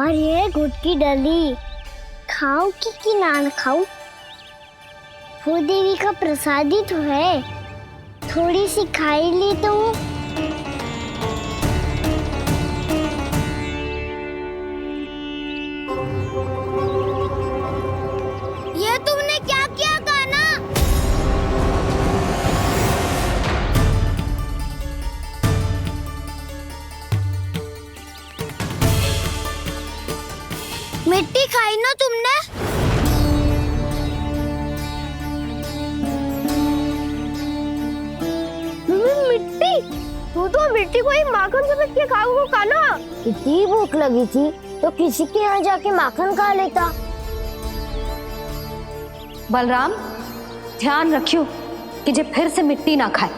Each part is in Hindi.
और ये गुड़ की डली खाऊं कि ना खाऊं? वो देवी का प्रसाद ही तो है, थोड़ी सी खाई ली तो। ये तुमने क्या किया कान्हा? मिट्टी खाई ना तुमने? मिट्टी? तू तो मिट्टी को ही माखन समझ के खाओगे कान्हा। इतनी भूख लगी थी तो किसी के यहाँ जाके माखन खा लेता। बलराम, ध्यान रखियो कि जे फिर से मिट्टी ना खाए।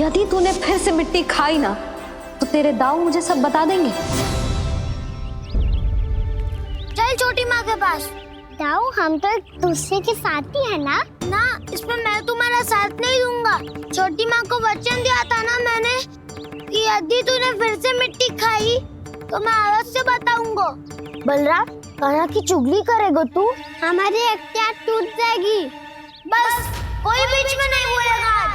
यदि तूने फिर से मिट्टी खाई ना तो तेरे दाऊ मुझे सब बता देंगे। चल छोटी माँ के पास। दाऊ, हम तो एक दूसरे के साथी है ना? ना, इसमें मैं तुम्हारा साथ नहीं दूंगा। छोटी माँ को वचन दिया था ना मैंने कि यदि तूने फिर से मिट्टी खाई तो मैं अलग से बताऊंगा। बलराम, कान्हा की चुगली करेगा तू? हमारी अख्तियार टूट जाएगी। बस कोई बीच में नहीं बोलेगा आज।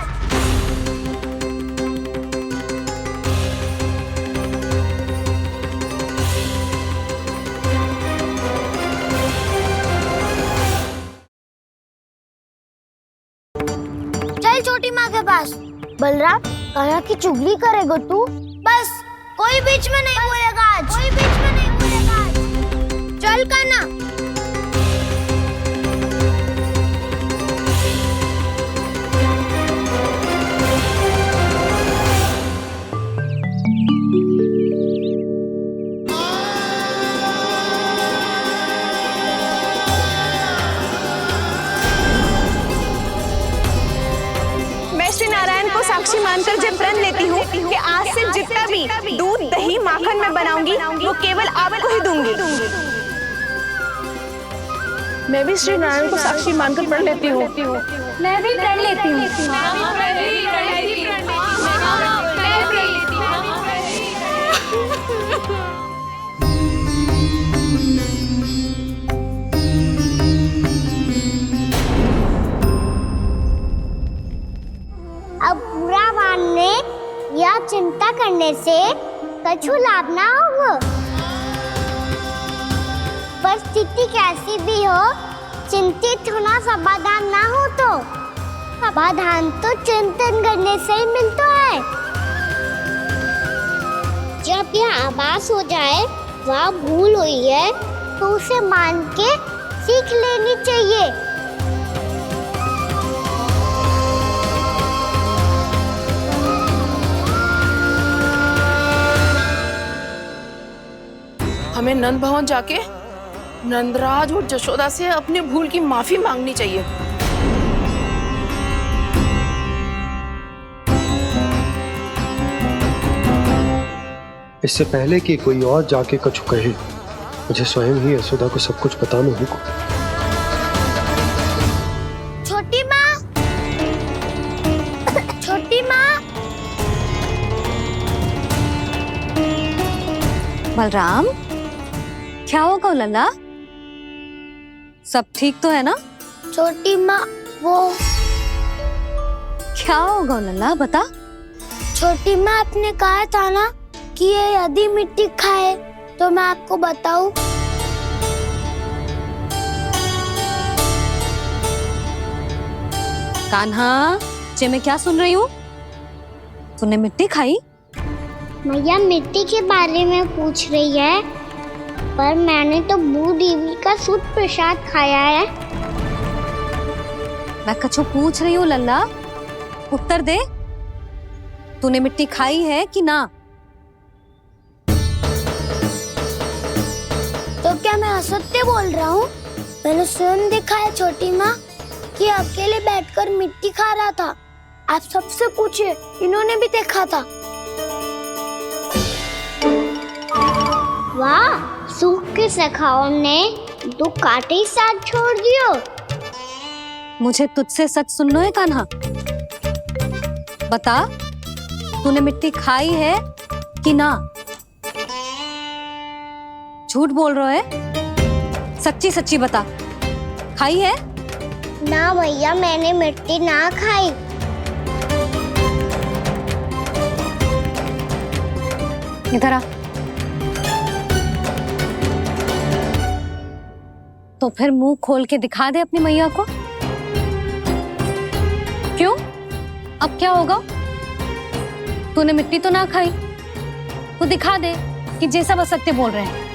चल छोटी माँ के पास। बलराम, कान्हा की चुगली करेगा तू? बस कोई बीच में नहीं बोलेगा आज। कोई बीच में नहीं बोलेगा आज। चल कान्हा। श्री नारायण को साक्षी मानकर जब प्रण लेती हूँ कि आज से जितना भी दूध दही माखन मैं बनाऊंगी वो केवल आपको ही दूंगी। मैं भी श्री नारायण को साक्षी मानकर प्रण लेती हूँ। मैं भी प्रण लेती हूँ। अब बुरा मानने या चिंता करने से कछु लाभ ना होगा। परिस्थिति कैसी भी हो, चिंतित होना समाधान ना हो तो समाधान तो चिंतन करने से ही मिलता है। जब यह आभास हो जाए वह भूल हुई है तो उसे मान के सीख लेनी चाहिए। हमें नंद भवन जाके नंदराज और जशोदा से अपने भूल की माफी मांगनी चाहिए। इससे पहले कि कोई और जाके कछु कहे, मुझे स्वयं ही यशोदा को सब कुछ बताना होगा। छोटी माँ, छोटी माँ। बलराम, क्या होगा लल्ला? सब ठीक तो है ना? छोटी माँ, वो क्या होगा लल्ला, बता। छोटी माँ, आपने कहा था ना कि ये यदि मिट्टी खाए तो मैं आपको बताऊं। कान्हा, जे मैं क्या सुन रही हूँ? तूने मिट्टी खाई? मैया मिट्टी के बारे में पूछ रही है, पर मैंने तो भू देवी का शुद्ध प्रसाद खाया है। मैं कछु पूछ रही हूँ लल्ला, उत्तर दे। तूने मिट्टी खाई है कि ना? तो क्या मैं असत्य बोल रहा हूँ? मैंने स्वयं देखा है छोटी माँ कि अकेले बैठकर मिट्टी खा रहा था। आप सबसे पूछिए, इन्होंने भी देखा था। वाह, सूख के सखाओं ने दो कांटे ही साथ छोड़ दियो। मुझे तुझसे सच सुनना है कान्हा। बता, तूने मिट्टी खाई है कि ना? झूठ बोल रहे है? सच्ची सच्ची बता, खाई है? ना भैया, मैंने मिट्टी ना खाई। इधर आ। तो फिर मुंह खोल के दिखा दे अपनी मैया को। क्यों? अब क्या होगा? तूने मिट्टी तो ना खाई, तो दिखा दे कि जे सब असत्य बोल रहे हैं।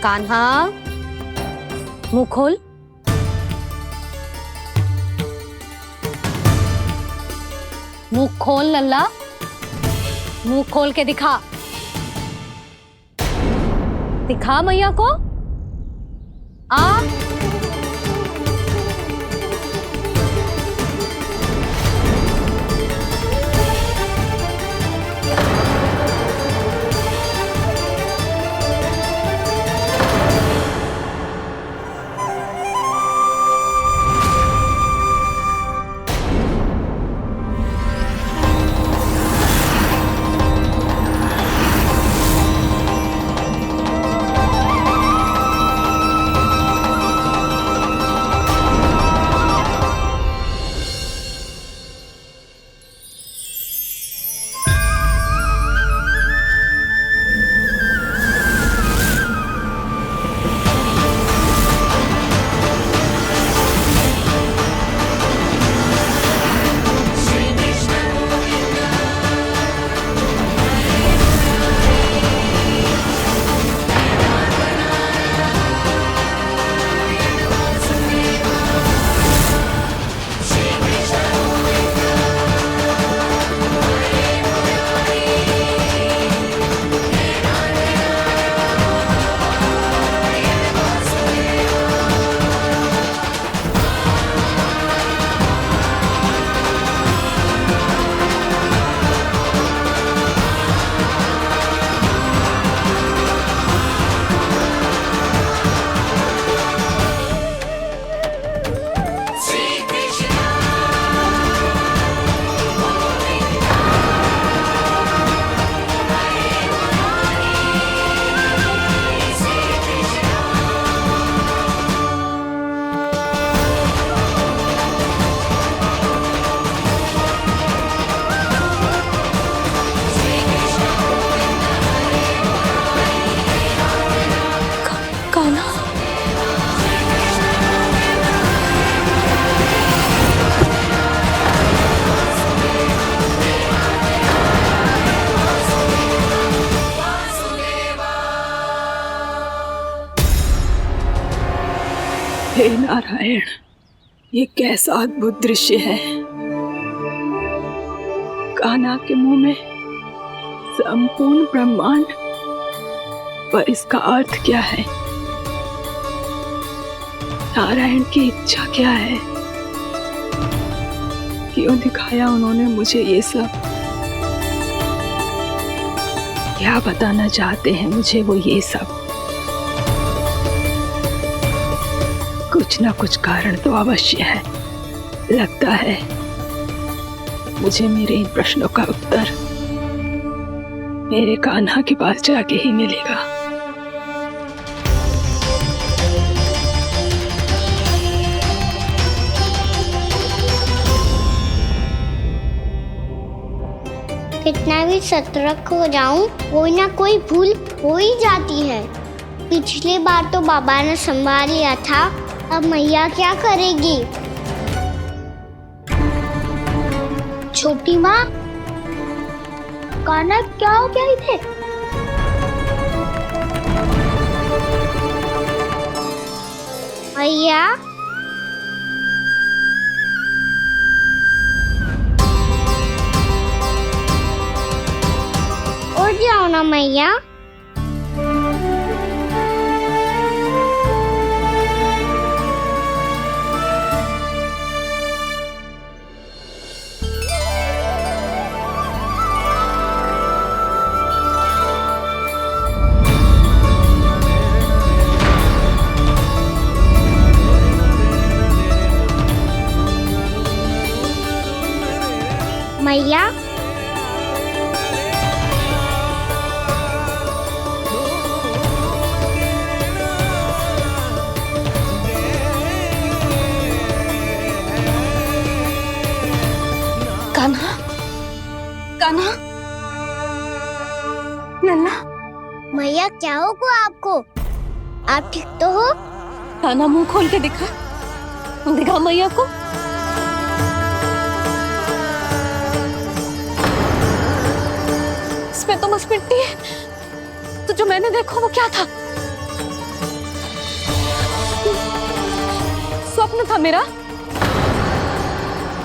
कान्हा, मुंह खोल। मुंह खोल लल्ला, मुंह खोल के दिखा। दिखा मैया को। आ हे नारायण, ये कैसा अद्भुत दृश्य है। कान्हा के मुंह में संपूर्ण ब्रह्मांड, पर इसका अर्थ क्या है? नारायण की इच्छा क्या है? क्यों दिखाया उन्होंने मुझे ये सब? क्या बताना चाहते हैं मुझे वो ये सब? कुछ ना कुछ कारण तो अवश्य है। लगता है मुझे मेरे इन प्रश्नों का उत्तर मेरे कान्हा के पास जाके ही मिलेगा। कितना भी सतर्क हो जाऊं, कोई ना कोई भूल हो ही जाती है। पिछली बार तो बाबा ने संभाल लिया था, अब मैया क्या करेगी? छोटी माँ, कान्हा क्या हो गया इधर? मैया, उठ जाओ ना मैया। मैया, कान्हा, लल्ला, मैया क्या होगा आपको? आप ठीक तो हो? कान्हा मुंह खोल के दिखा, दिखा मैया को। इसमें तो बस मिट्टी है, तो जो मैंने देखा वो क्या था? स्वप्न था मेरा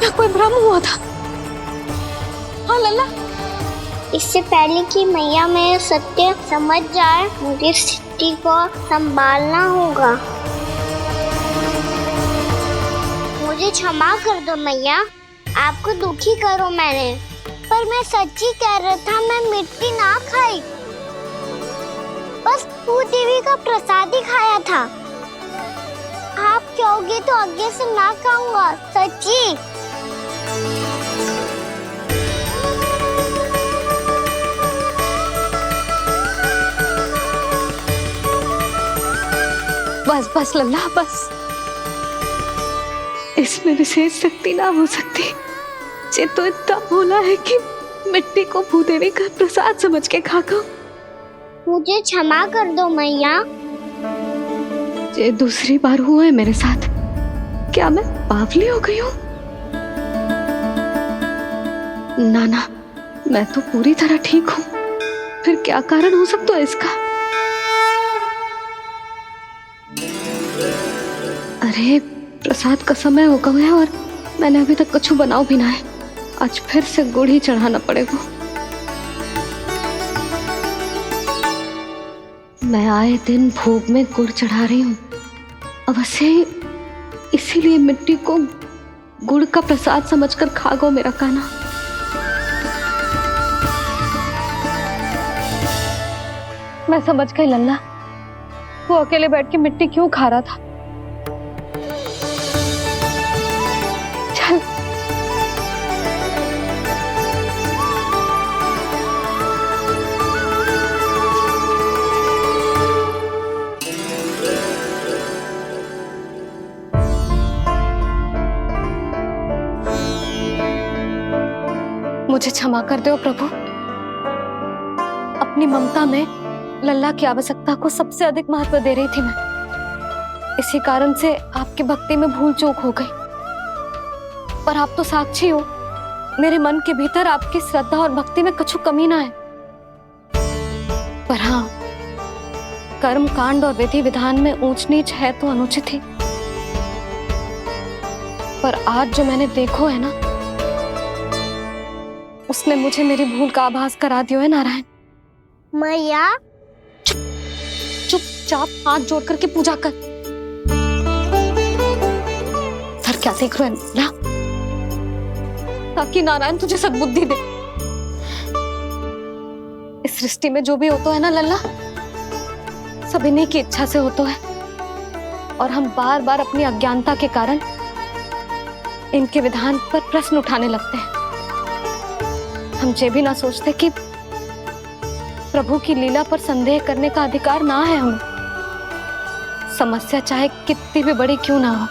या कोई भ्रम हुआ था? हाँ लल्ला, इससे पहले कि मैया मैं सत्य समझ जाए, मुझे स्थिति को संभालना होगा। मुझे क्षमा कर दो मैया, आपको दुखी करो मैंने, पर मैं सच्ची कह रहा था, मैं मिट्टी ना खाई, बस तू देवी का प्रसाद ही खाया था। आप कहोगे तो आगे से ना खाऊंगा, सच्ची। बस बस लल्ला, बस। इसमें विशेष शक्ति ना हो सकती। ये तो इतना भोला है कि मिट्टी को भूदेवी का प्रसाद समझ के खागा। मुझे क्षमा कर दो मैया। ये दूसरी बार हुआ है मेरे साथ। क्या मैं बावली हो गई हूँ? ना ना, मैं तो पूरी तरह ठीक हूँ। फिर क्या कारण हो सकता है इसका? अरे प्रसाद का समय हो गया है और मैंने अभी तक कुछ बनाओ भी ना है। आज फिर से गुड़ ही चढ़ाना पड़ेगा। मैं आए दिन भोग में गुड़ चढ़ा रही हूँ, अवश्य ही इसीलिए मिट्टी को गुड़ का प्रसाद समझकर खा गो मेरा कान्हा। मैं समझ गई लल्ला, वो अकेले बैठ के मिट्टी क्यों खा रहा था। चल मुझे क्षमा कर दो प्रभु। अपनी ममता में लल्ला की आवश्यकता को सबसे अधिक महत्व दे रही थी मैं। इसी कारण से आपकी भक्ति में भूल चूक हो गई। पर आप तो साक्षी हो, मेरे मन के भीतर आपकी श्रद्धा और भक्ति में कुछ कमी ना है। पर हाँ, कर्म कांड और विधि विधान में ऊंच नीच है तो अनुचित ही। पर आज जो मैंने देखो है ना, उसने मुझे मेरी भूल का आभास करा दियो है नारायण। मैया चुपचाप हाथ जोड़ करके पूजा कर। सर क्या देख रहे हैं ना? ताकि नारायण तुझे सद्बुद्धि दे। इस सृष्टि में जो भी होता है ना लल्ला, सब इन्हीं की इच्छा से होता है। और हम बार बार अपनी अज्ञानता के कारण इनके विधान पर प्रश्न उठाने लगते हैं। हम ये भी ना सोचते कि प्रभु की लीला पर संदेह करने का अधिकार ना है हमें। समस्या चाहे कितनी भी बड़ी क्यों ना हो,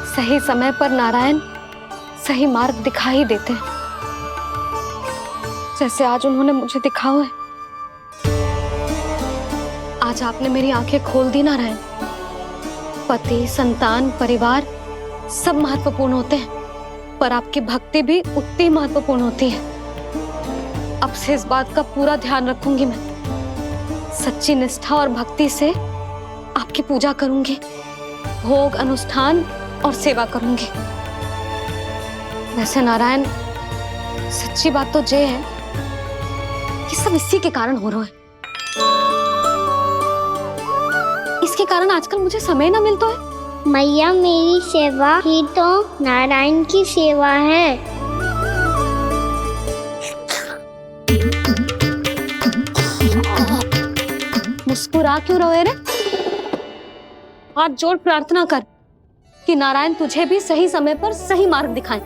सही समय पर नारायण सही मार्ग दिखा ही देते हैं, जैसे आज उन्होंने मुझे दिखाओ है। आज आपने मेरी आंखें खोल दी नारायण। पति, संतान, परिवार सब महत्वपूर्ण होते हैं, पर आपकी भक्ति भी उतनी महत्वपूर्ण होती है। अब से इस बात का पूरा ध्यान रखूंगी मैं। सच्ची निष्ठा और भक्ति से आपकी पूजा करूंगी, भोग, अनुष्ठान और सेवा करूंगी। वैसे नारायण, सच्ची बात तो ये है कि सब इसी के कारण हो रहा है। इसके कारण आजकल मुझे समय ना मिलता है। मैया मेरी सेवा ही तो नारायण की सेवा है। मुस्कुरा क्यों रहे रे? हाथ जोड़ प्रार्थना कर कि नारायण तुझे भी सही समय पर सही मार्ग दिखाएं,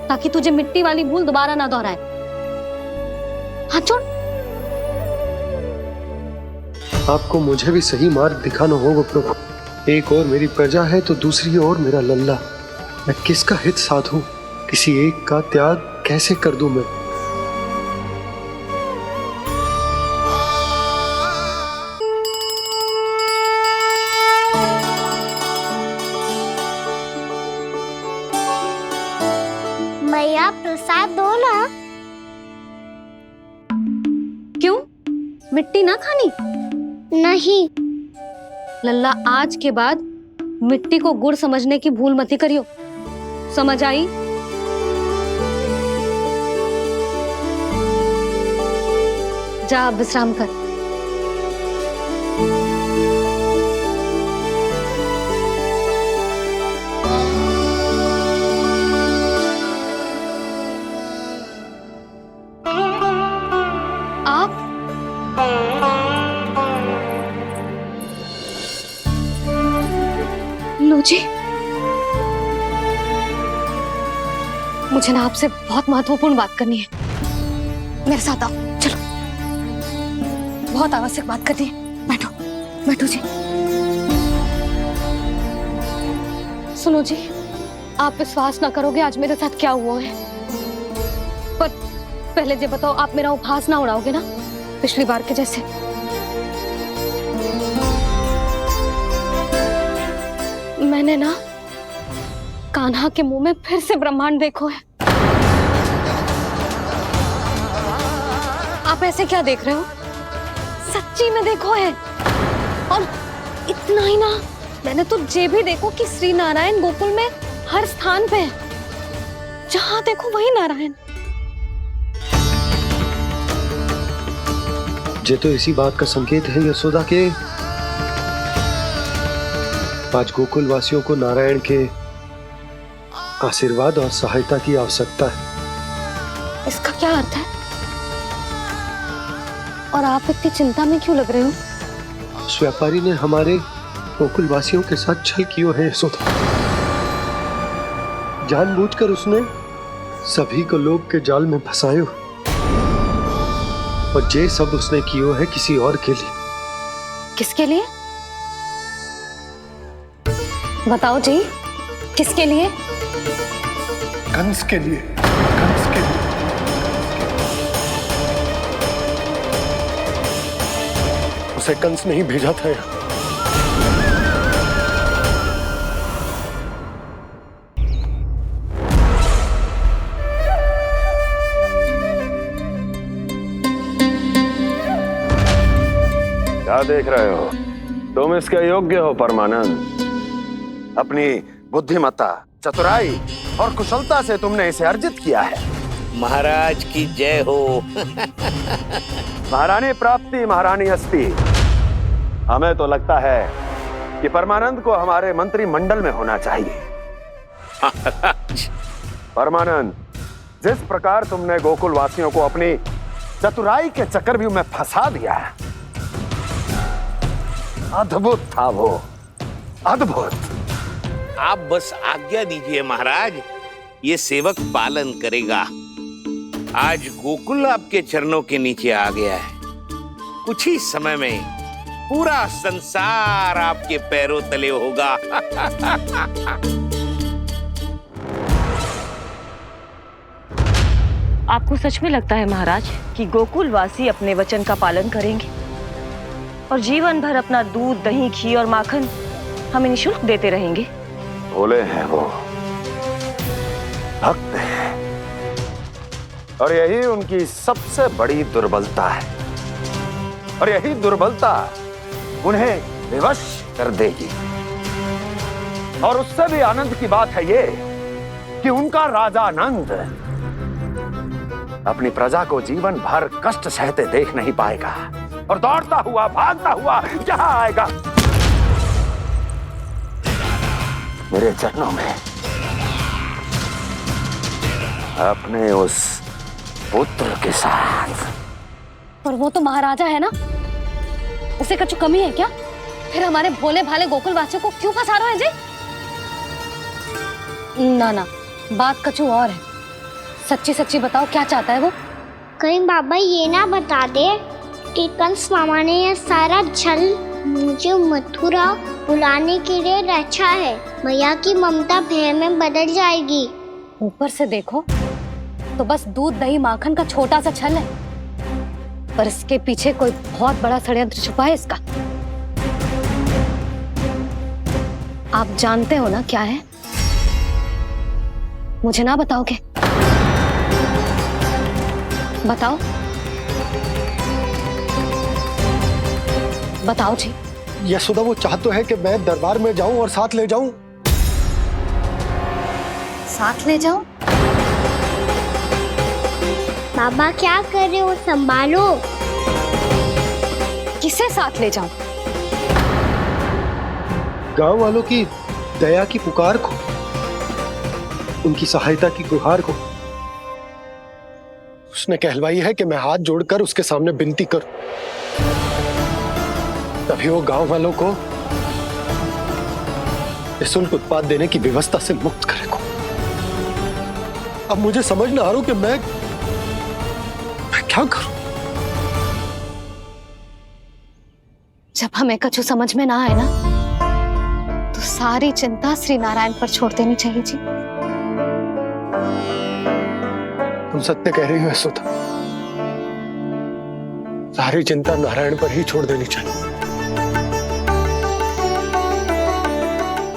ताकि तुझे मिट्टी वाली भूल दोबारा ना दोहराए। हाथ जोड़। आपको मुझे भी सही मार्ग दिखाना होगा प्रभु। एक और मेरी प्रजा है तो दूसरी ओर मेरा लल्ला। मैं किसका हित साधूं? किसी एक का त्याग कैसे कर दूं मैं? मैया प्रसाद दो ना। क्यों? मिट्टी ना खानी? नहीं। लल्ला, आज के बाद मिट्टी को गुड़ समझने की भूल मत ही करियो, समझ आई? जा अब विश्राम कर। आप लो जी, मुझे ना आपसे बहुत महत्वपूर्ण बात करनी है। मेरे साथ आओ, चलो। बहुत आवश्यक बात करनी है। बैठो, बैठो जी। सुनो जी, आप विश्वास ना करोगे आज मेरे साथ क्या हुआ है। पर पहले ये बताओ, आप मेरा उपहास ना उड़ाओगे ना, पिछली बार के जैसे? मैंने ना कान्हा के मुंह में फिर से ब्रह्मांड देखो है। आप ऐसे क्या देख रहे हो? सच्ची में देखो है। और इतना ही ना, मैंने तो ये भी देखो कि श्री नारायण गोकुल में हर स्थान पे है, जहां देखो वही नारायण। ये तो इसी बात का संकेत है यशोदा के आज गोकुल वासियों को नारायण के आशीर्वाद और सहायता की आवश्यकता है। इसका क्या अर्थ है? और आप इतनी चिंता में क्यों लग रहे हो? उस व्यापारी ने हमारे गोकुल वासियों के साथ छल किया है यशोदा। जानबूझकर उसने सभी को लोभ के जाल में फंसायो, और ये सब उसने किया है किसी और के लिए। किसके लिए? बताओ जी, किसके लिए? कंस के लिए। कंस के लिए। उसे कंस नहीं भेजा था यहाँ। क्या देख रहे हो? तुम इसके योग्य हो परमानंद। अपनी बुद्धिमत्ता, चतुराई और कुशलता से तुमने इसे अर्जित किया है। महाराज की जय हो। महारानी प्राप्ति महारानी हस्ती। हमें तो लगता है कि परमानंद को हमारे मंत्रिमंडल में होना चाहिए। परमानंद, जिस प्रकार तुमने गोकुल वासियों को अपनी चतुराई के चक्रव्यूह में फंसा दिया है, अद्भुत था वो, अद्भुत। आप बस आज्ञा दीजिए महाराज, ये सेवक पालन करेगा। आज गोकुल आपके चरणों के नीचे आ गया है। कुछ ही समय में पूरा संसार आपके पैरों तले होगा। आपको सच में लगता है महाराज कि गोकुल वासी अपने वचन का पालन करेंगे और जीवन भर अपना दूध, दही, घी और माखन हमें निःशुल्क देते रहेंगे? भोले हैं वो, भक्त हैं, और यही उनकी सबसे बड़ी दुर्बलता है। और यही दुर्बलता उन्हें विवश कर देगी। और उससे भी आनंद की बात है ये कि उनका राजा नंद अपनी प्रजा को जीवन भर कष्ट सहते देख नहीं पाएगा और दौड़ता हुआ, भागता हुआ यहां आएगा मेरे चरणों में, अपने उस पुत्र के साथ। पर वो तो महाराजा है ना, उसे कुछ कमी है क्या? फिर हमारे भोले भाले गोकुल वासियों को क्यों फंसा रहे हैं जी? ना ना, बात कछु और है। सच्ची सच्ची बताओ, क्या चाहता है वो? कहीं बाबा ये ना बता दे कि कंस मामा ने यह सारा छल मुझे मथुरा बुलाने के लिए रचा है। मैया की ममता भय में बदल जाएगी। ऊपर से देखो तो बस दूध दही माखन का छोटा सा छल है, पर इसके पीछे कोई बहुत बड़ा षड्यंत्र छुपा है इसका। आप जानते हो ना क्या है? मुझे ना बताओगे? बताओ, बताओ जी। यशोदा वो चाह तो है कि मैं दरबार में जाऊं और साथ ले जाऊं। साथ ले जाओ? बाबा क्या कर रहे हो, संभालो। किसे साथ ले जाऊं? गांव वालों की दया की पुकार को, उनकी सहायता की गुहार को। उसने कहलवाई है कि मैं हाथ जोड़कर उसके सामने विनती करूं, तभी वो गांव वालों को निःशुल्क उत्पाद देने की व्यवस्था से मुक्त करेगा। अब मुझे समझ ना आ रहा कि मैं क्या करूं। जब हमें कछु समझ में ना आए ना, तो सारी चिंता श्री नारायण पर छोड़ देनी चाहिए जी। तुम सत्य कह रही हो यशोदा, सारी चिंता नारायण पर ही छोड़ देनी चाहिए।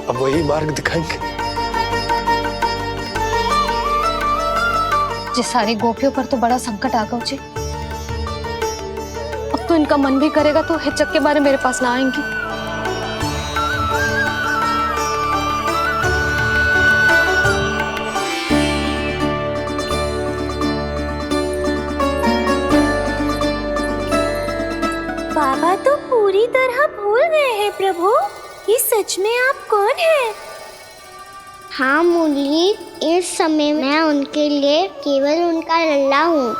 अब वही मार्ग दिखाएंगे। जी सारी गोपियों पर तो बड़ा संकट आ गया जी। अब तो इनका मन भी करेगा तो हिचक के बारे मेरे पास ना आएंगी। बाबा तो पूरी तरह भूल गए हैं प्रभु, ये सच में आप कौन हैं? हाँ मुरली, इस समय मैं उनके लिए केवल उनका लल्ला हूँ।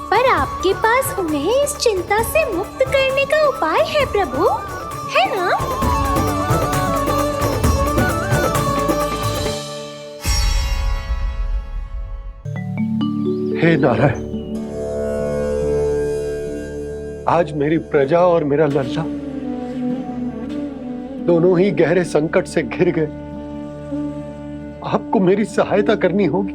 पर आपके पास उन्हें इस चिंता से मुक्त करने का उपाय है प्रभु, है ना? हे नारायण, आज मेरी प्रजा और मेरा लल्ला दोनों ही गहरे संकट से घिर गए। आपको मेरी सहायता करनी होगी।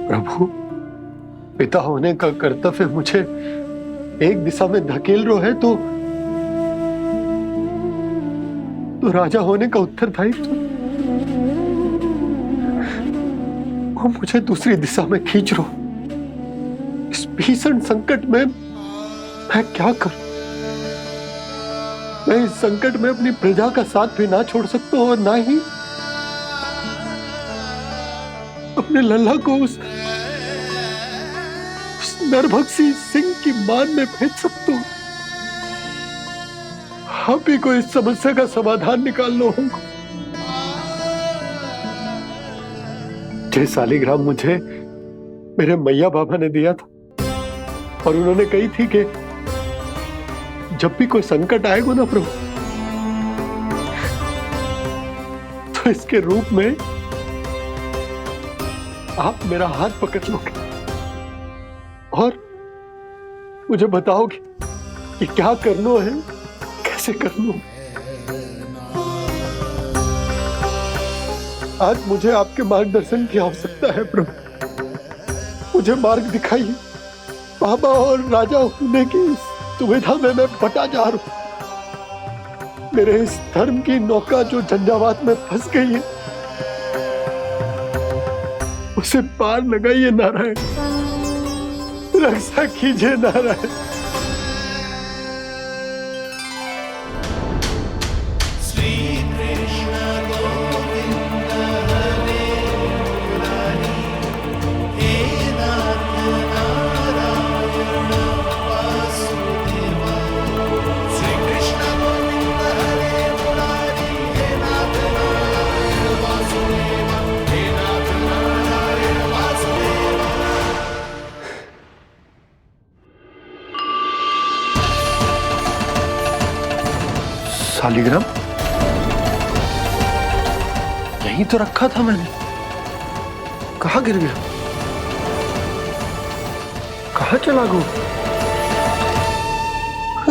प्रभु, पिता होने का कर्तव्य मुझे एक दिशा में धकेल रहा है तो राजा होने का उत्तरदायित्व वो मुझे दूसरी दिशा में खींच रहा। इस भीषण संकट में मैं क्या करूं? मैं इस संकट में अपनी प्रजा का साथ भी ना छोड़ सकता हूं और ना ही अपने लल्ला को उस नरभक्षी सिंह की मान में भेज सकता हूं। आप ही को इस समस्या का समाधान निकालना होगा। जय शालिग्राम मुझे मेरे मैया बाबा ने दिया था और उन्होंने कही थी कि जब भी कोई संकट आएगा ना प्रभु, तो इसके रूप में आप मेरा हाथ पकड़ लोगे और मुझे बताओगे कि क्या करना है, कैसे करना है। आज मुझे आपके मार्गदर्शन की आवश्यकता है प्रभु, मुझे मार्ग दिखाइए। बाबा और राजा होने की सुविधा में मैं बटा जा रहा हूं। मेरे इस धर्म की नौका जो झंझावात में फंस गई है, उसे पार लगाइए नारायण, रक्षा कीजिए नारायण। शालिग्राम यहीं तो रखा था मैंने, कहाँ गिर गया, कहाँ चला गया?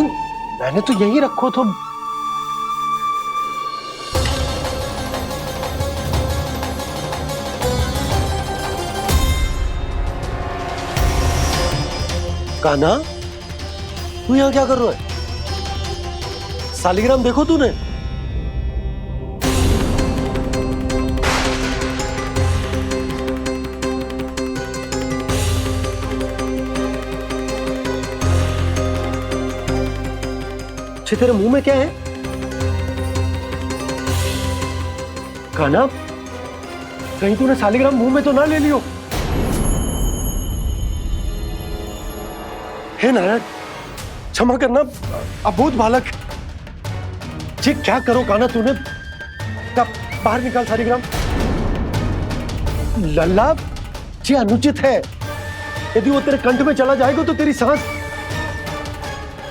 मैंने तो यही रखो तो। कान्हा, तू यहाँ क्या कर रहा है? सालिग्राम देखो तूने? अच्छे, तेरे मुंह में क्या है? कान्हा, कहीं तूने सालिग्राम मुंह में तो ना ले लियो? हे नारायण, क्षमा करना, अबोध बालक। जी क्या करो कान्हा तूने? कब बाहर निकाल सालिग्राम। लल्ला, जी अनुचित है। यदि वो तेरे कंठ में चला जाएगा तो तेरी सांस।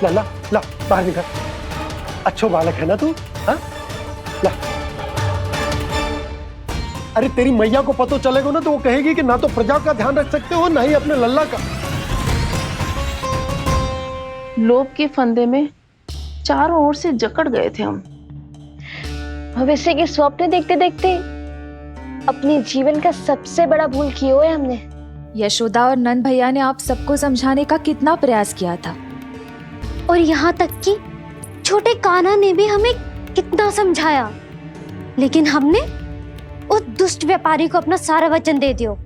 लल्ला, ला बाहर निकाल। अच्छो बालक है ना तू? हाँ, ला। अरे तेरी मैया को पता चलेगा ना तो वो कहेगी कि ना तो प्रजा का ध्यान रख सकते हो ना ही अपने लल्ला का। लोभ के फंदे में चारों ओर से जकड़ गए थे हम। भविष्य के स्वप्न देखते देखते अपने जीवन का सबसे बड़ा भूल किया है हमने। यशोदा और नंद भैया ने आप सबको समझाने का कितना प्रयास किया था, और यहाँ तक कि छोटे कान्हा ने भी हमें कितना समझाया, लेकिन हमने उस दुष्ट व्यापारी को अपना सारा वचन दे दियो।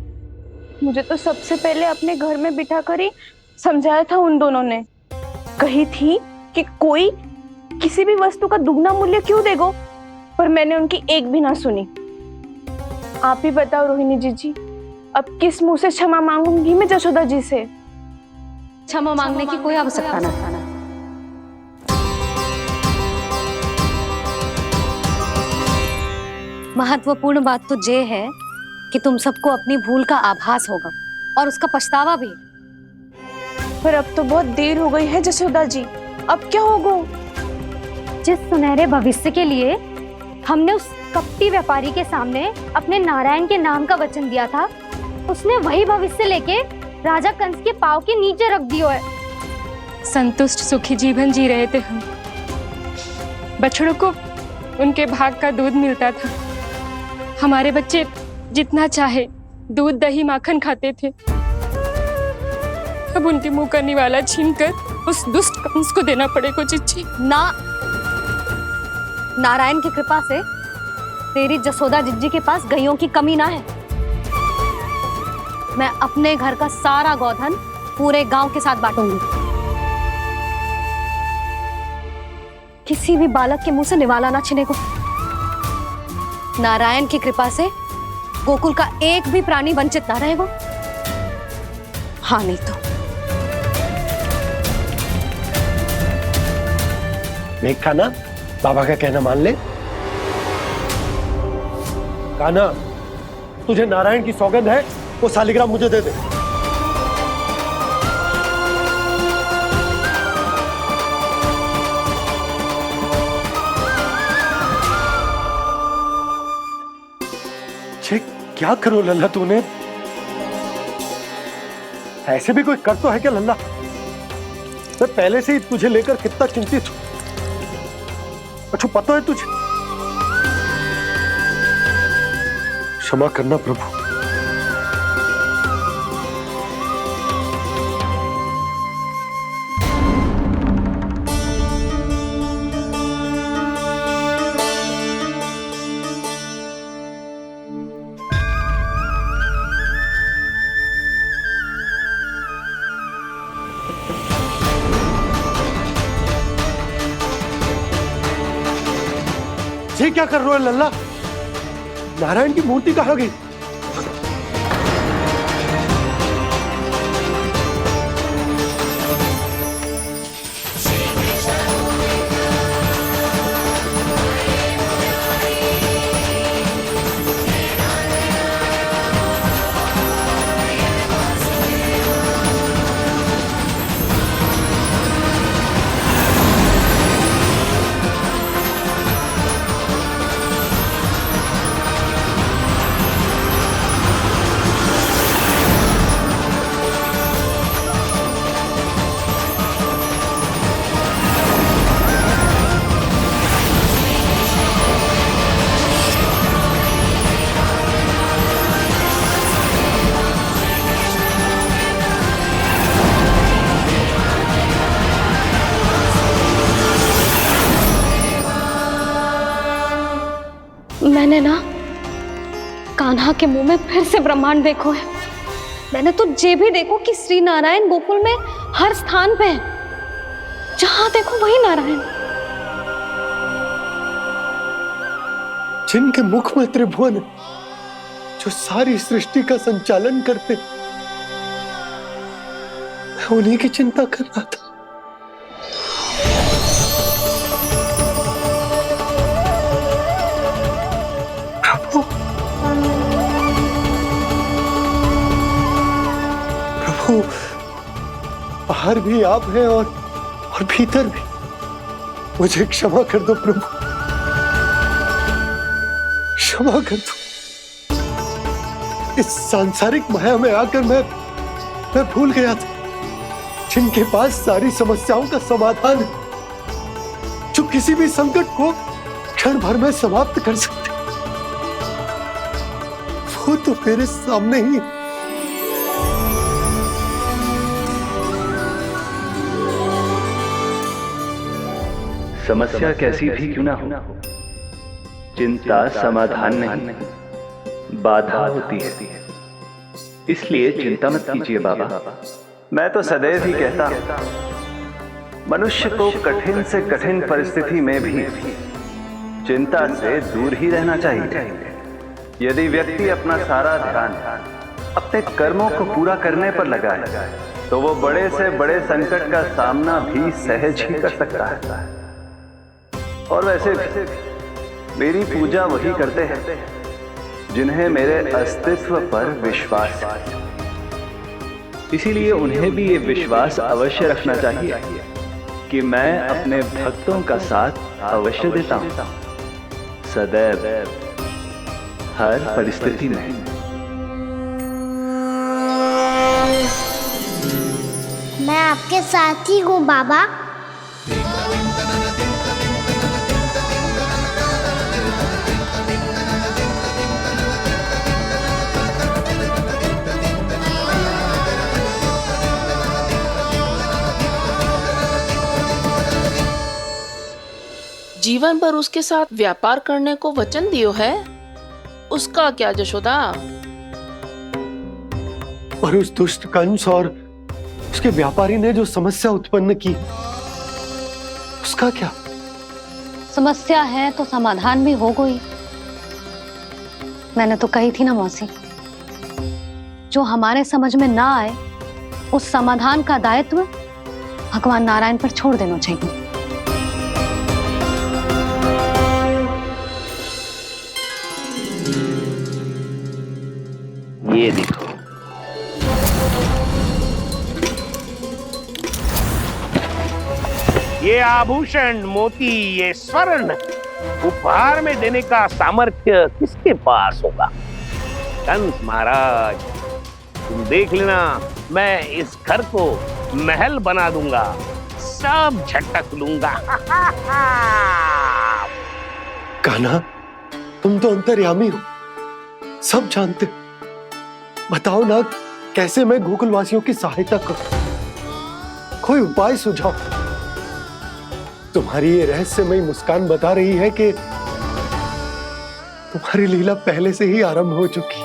मुझे तो सबसे पहले अपने घर में बिठा कर ही समझाया था उन दोनों ने। कही थी कि कोई किसी भी वस्तु का दुगना मूल्य क्यों देगो, पर मैंने उनकी एक भी ना सुनी। आप ही बताओ रोहिणी जी, अब किस मुंह से क्षमा मांगूंगी मैं जशोदा जी से? क्षमा मांगने की कोई आवश्यकता ना था। महत्वपूर्ण बात तो ये है कि तुम सबको अपनी भूल का आभास होगा और उसका पछतावा भी। पर अब तो बहुत देर हो गई है जशोदा जी, अब क्या होगा? जिस सुनहरे भविष्य के लिए हमने उस कपटी व्यापारी के सामने अपने नारायण के नाम का वचन दिया था, उसने वही भविष्य लेके राजा कंस के पांव के नीचे रख दियो है। संतुष्ट सुखी जीवन जी रहे थे हम। बछड़ों को उनके भाग का दूध मिलता था। हमारे बच्चे जितना चाहे दूध दही माखन खाते थे। अब उनके मुंह का निवाला छीनकर उस दुष्ट कंस को देना पड़ेगा चिच्ची। ना, नारायण की कृपा से तेरी जसोदा जिज्जी के पास गैयों की कमी ना है। मैं अपने घर का सारा गोधन पूरे गांव के साथ बांटूंगी। किसी भी बालक के मुंह से निवाला ना छिने को। नारायण की कृपा से गोकुल का एक भी प्राणी वंचित ना रहेगा। हाँ नहीं तो देख कान्हा, बाबा का कहना मान ले। कान्हा, तुझे नारायण की सौगंध है, वो सालिग्राम मुझे दे दे। क्या करो लल्ला तूने? ऐसे भी कोई कर तो है क्या लल्ला? मैं पहले से ही तुझे लेकर कितना चिंतित हूं। अच्छा पता है तुझे? क्षमा करना प्रभु। ये क्या कर रहे हो लल्ला? नारायण की मूर्ति कहाँ गई? मैंने ना कान्हा के मुंह में फिर से ब्रह्मांड देखो है। मैंने तो ये भी देखो कि श्री नारायण गोकुल में हर स्थान पे है, जहां देखो वही नारायण। जिनके मुख में त्रिभुवन है, जो सारी सृष्टि का संचालन करते, मैं उन्हीं की चिंता कर रहा था। प्रभु, प्रभु, बाहर भी आप हैं और भीतर भी। मुझे क्षमा कर दो प्रभु, क्षमा कर दो। इस सांसारिक माया में आकर मैं भूल गया था जिनके पास सारी समस्याओं का समाधान है, जो किसी भी संकट को क्षण भर में समाप्त कर सकते, वो तो मेरे सामने ही है। समस्या कैसी भी क्यों ना हो, चिंता समाधान नहीं, बाधा होती है। इसलिए चिंता मत कीजिए बाबा। मैं तो सदैव ही कहता हूं, मनुष्य को कठिन से कठिन परिस्थिति में भी चिंता से दूर ही रहना चाहिए। यदि व्यक्ति अपना सारा ध्यान अपने कर्मों को पूरा करने पर लगाए, तो वो बड़े से बड़े संकट का सामना भी सहज ही कर सकता है। और वैसे भी मेरी पूजा वही करते हैं जिन्हें मेरे अस्तित्व पर विश्वास है। इसीलिए उन्हें भी ये विश्वास अवश्य रखना चाहिए कि मैं अपने भक्तों का साथ अवश्य देता हूं, सदैव, हर परिस्थिति में। मैं आपके साथ ही हूँ बाबा। जीवन भर उसके साथ व्यापार करने को वचन दियो है, उसका क्या जशोदा? और उस दुष्ट कंस और उसके व्यापारी ने जो समस्या उत्पन्न की, उसका क्या? समस्या है तो समाधान भी हो गई। मैंने तो कही थी ना मौसी, जो हमारे समझ में ना आए उस समाधान का दायित्व भगवान नारायण पर छोड़ देना चाहिए। ये देखो, ये आभूषण, मोती, ये स्वर्ण उपहार में देने का सामर्थ्य किसके पास होगा? कंस महाराज, तुम देख लेना, मैं इस घर को महल बना दूंगा, सब झटक लूंगा। कान्हा, तुम तो अंतर्यामी हो, सब जानते हो। बताओ ना, कैसे मैं गोकुलवासियों की सहायता करूं? कोई उपाय सुझाओ। तुम्हारी ये रहस्यमयी मुस्कान बता रही है कि तुम्हारी लीला पहले से ही आरंभ हो चुकी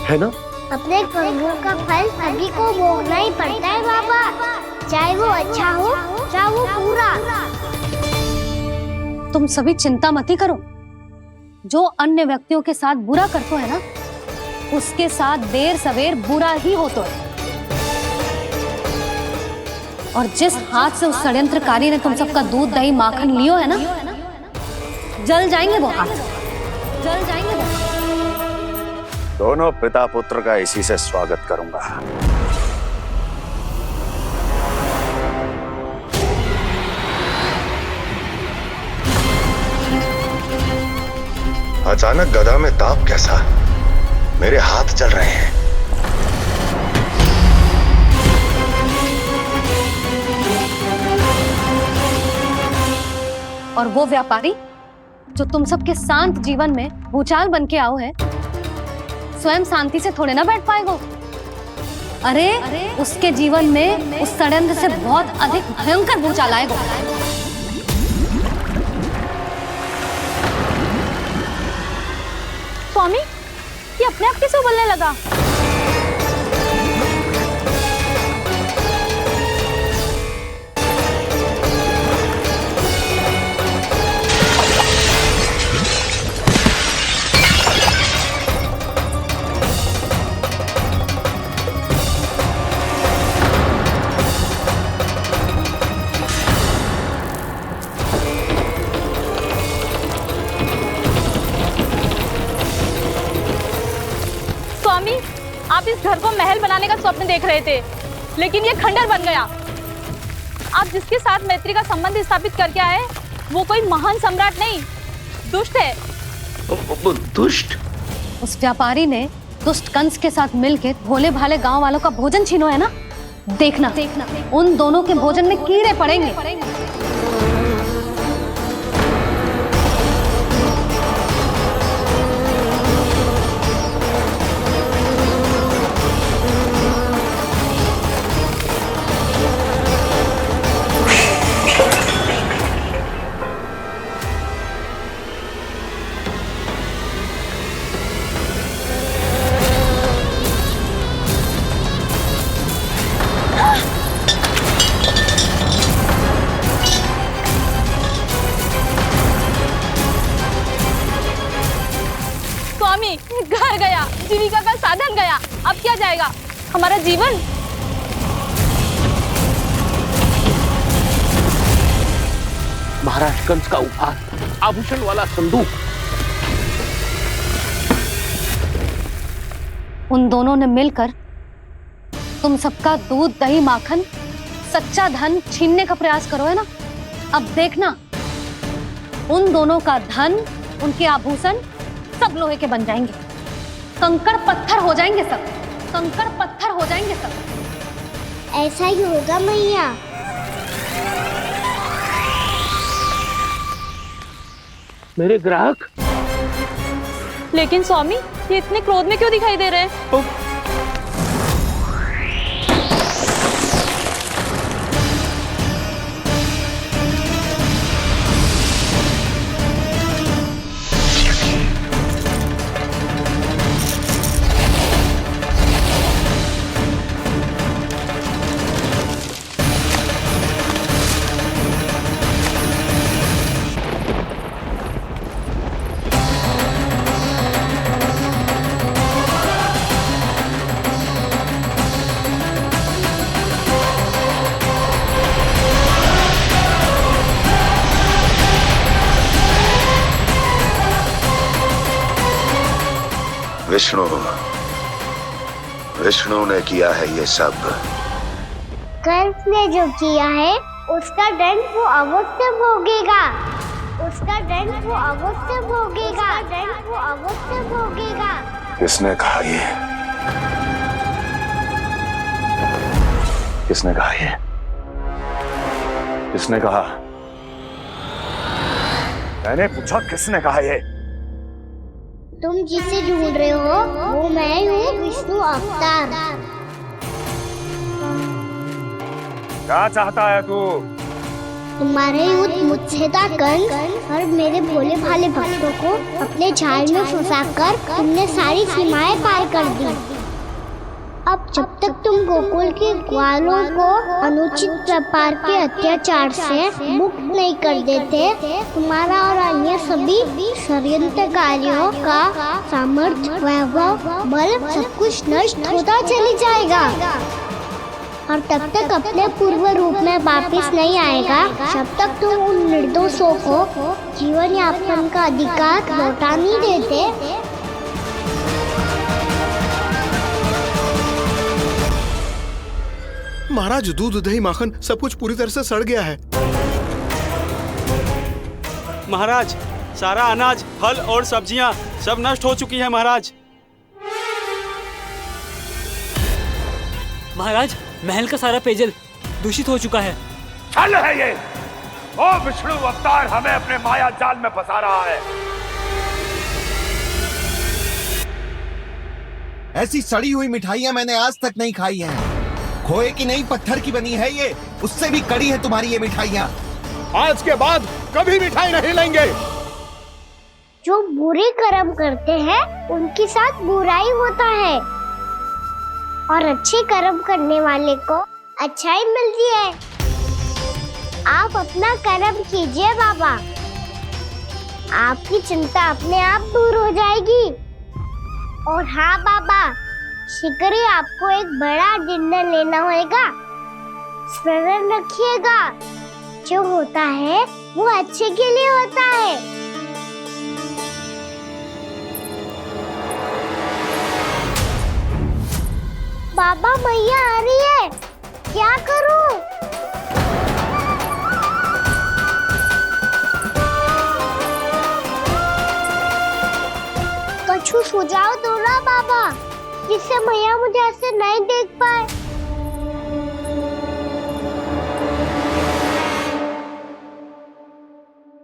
है ना? अपने कर्मों का फल सभी को भोगना ही पड़ता है बाबा, चाहे वो अच्छा हो चाहे वो बुरा। तुम सभी चिंता मत ही करो। जो अन्य व्यक्तियों के साथ बुरा करते है ना, उसके साथ देर सवेर बुरा ही होता है। और जिस हाथ से उस षड्यंत्रकारी ने तुम सबका दूध दही माखन लियो है ना, जल जाएंगे वो हाथ, जल जाएंगे वो। दोनों पिता पुत्र का इसी से स्वागत करूंगा। अचानक गदा में ताप कैसा? मेरे हाथ जल रहे हैं। और वो व्यापारी जो तुम सबके शांत जीवन में भूचाल बन के आओ है, स्वयं शांति से थोड़े ना बैठ पाएगा। अरे उसके जीवन में उस षड्यंत्र से बहुत अधिक भयंकर भूचाल आएगा। स्वामी, ये अपने आप कैसे उबलने लगा? स्वामी, आप इस घर को महल बनाने का स्वप्न देख रहे थे, लेकिन ये खंडर बन गया। आप जिसके साथ मैत्री का संबंध स्थापित करके आए, वो कोई महान सम्राट नहीं, दुष्ट है। दुष्ट? उस व्यापारी ने दुष्ट कंस के साथ मिलकर भोले भाले गांव वालों का भोजन छीनो है ना। देखना उन दोनों के भोजन में कीड़े पड़ेंगे। घर गया, जीविका का साधन गया, अब क्या जाएगा हमारा जीवन? महाराज कंस का उपहार, आभूषण वाला संदूक। उन दोनों ने मिलकर तुम सबका दूध, दही, माखन, सच्चा धन छीनने का प्रयास करो है ना। अब देखना उन दोनों का धन, उनके आभूषण सब लोहे के बन जाएंगे, कंकड़ पत्थर हो जाएंगे सब, कंकड़ पत्थर हो जाएंगे सब। ऐसा ही होगा मैया। मेरे ग्राहक। लेकिन स्वामी, ये इतने क्रोध में क्यों दिखाई दे रहे हैं? विष्णु ने किया है ये सब। कंस ने जो किया है उसका दंड वो अवश्य भोगेगा, उसका दंड वो अवश्य भोगेगा, दंड वो अवश्य भोगेगा। किसने कहा ये? किसने कहा ये? किसने कहा? मैंने पूछा किसने कहा ये? तुम जिसे ढूंढ रहे हो वो मैं हूँ, विष्णु अवतार। क्या चाहता है तू? तुम्हारे युद्ध मुझसे था कंस, और मेरे भोले भाले भक्तों को अपने जाल में फंसाकर तुमने सारी सीमाएं पार कर दी। अब जब तक तुम गोकुल के ग्वालों को अनुचित प्रकार के अत्याचार से मुक्त नहीं कर देते, तुम्हारा और अन्य सभी षड्यंत्रकारियों का सामर्थ्य, वैभव, बल सब कुछ नष्ट होता चली जाएगा, और तब तक अपने पूर्व रूप में वापस नहीं आएगा जब तक तुम उन निर्दोषों को जीवन यापन का अधिकार लौटा नहीं देते। महाराज, दूध, दही, माखन सब कुछ पूरी तरह से सड़ गया है। महाराज, सारा अनाज, फल और सब्जियां सब नष्ट हो चुकी हैं महाराज। महाराज, महल का सारा पेयजल दूषित हो चुका है। छल है ये। ओ विष्णु अवतार हमें अपने माया जाल में फंसा रहा है। ऐसी सड़ी हुई मिठाइयां मैंने आज तक नहीं खाई हैं। खोए की नहीं, पत्थर की बनी है ये, उससे भी कड़ी है तुम्हारी ये मिठाइयां। आज के बाद कभी मिठाई नहीं लेंगे। जो बुरे कर्म करते हैं उनके साथ बुराई होता है और अच्छे कर्म करने वाले को अच्छाई मिलती है। आप अपना कर्म कीजिए बाबा, आपकी चिंता अपने आप दूर हो जाएगी। और हाँ बाबा, शीघ्र ही आपको एक बड़ा डिनर लेना होगा। स्मरण रखिएगा, जो होता है वो अच्छे के लिए होता है। बाबा मैया आ रही है, क्या करूं? कुछ सुझाव दो ना बाबा, जिससे मैया मुझे ऐसे नहीं देख पाए।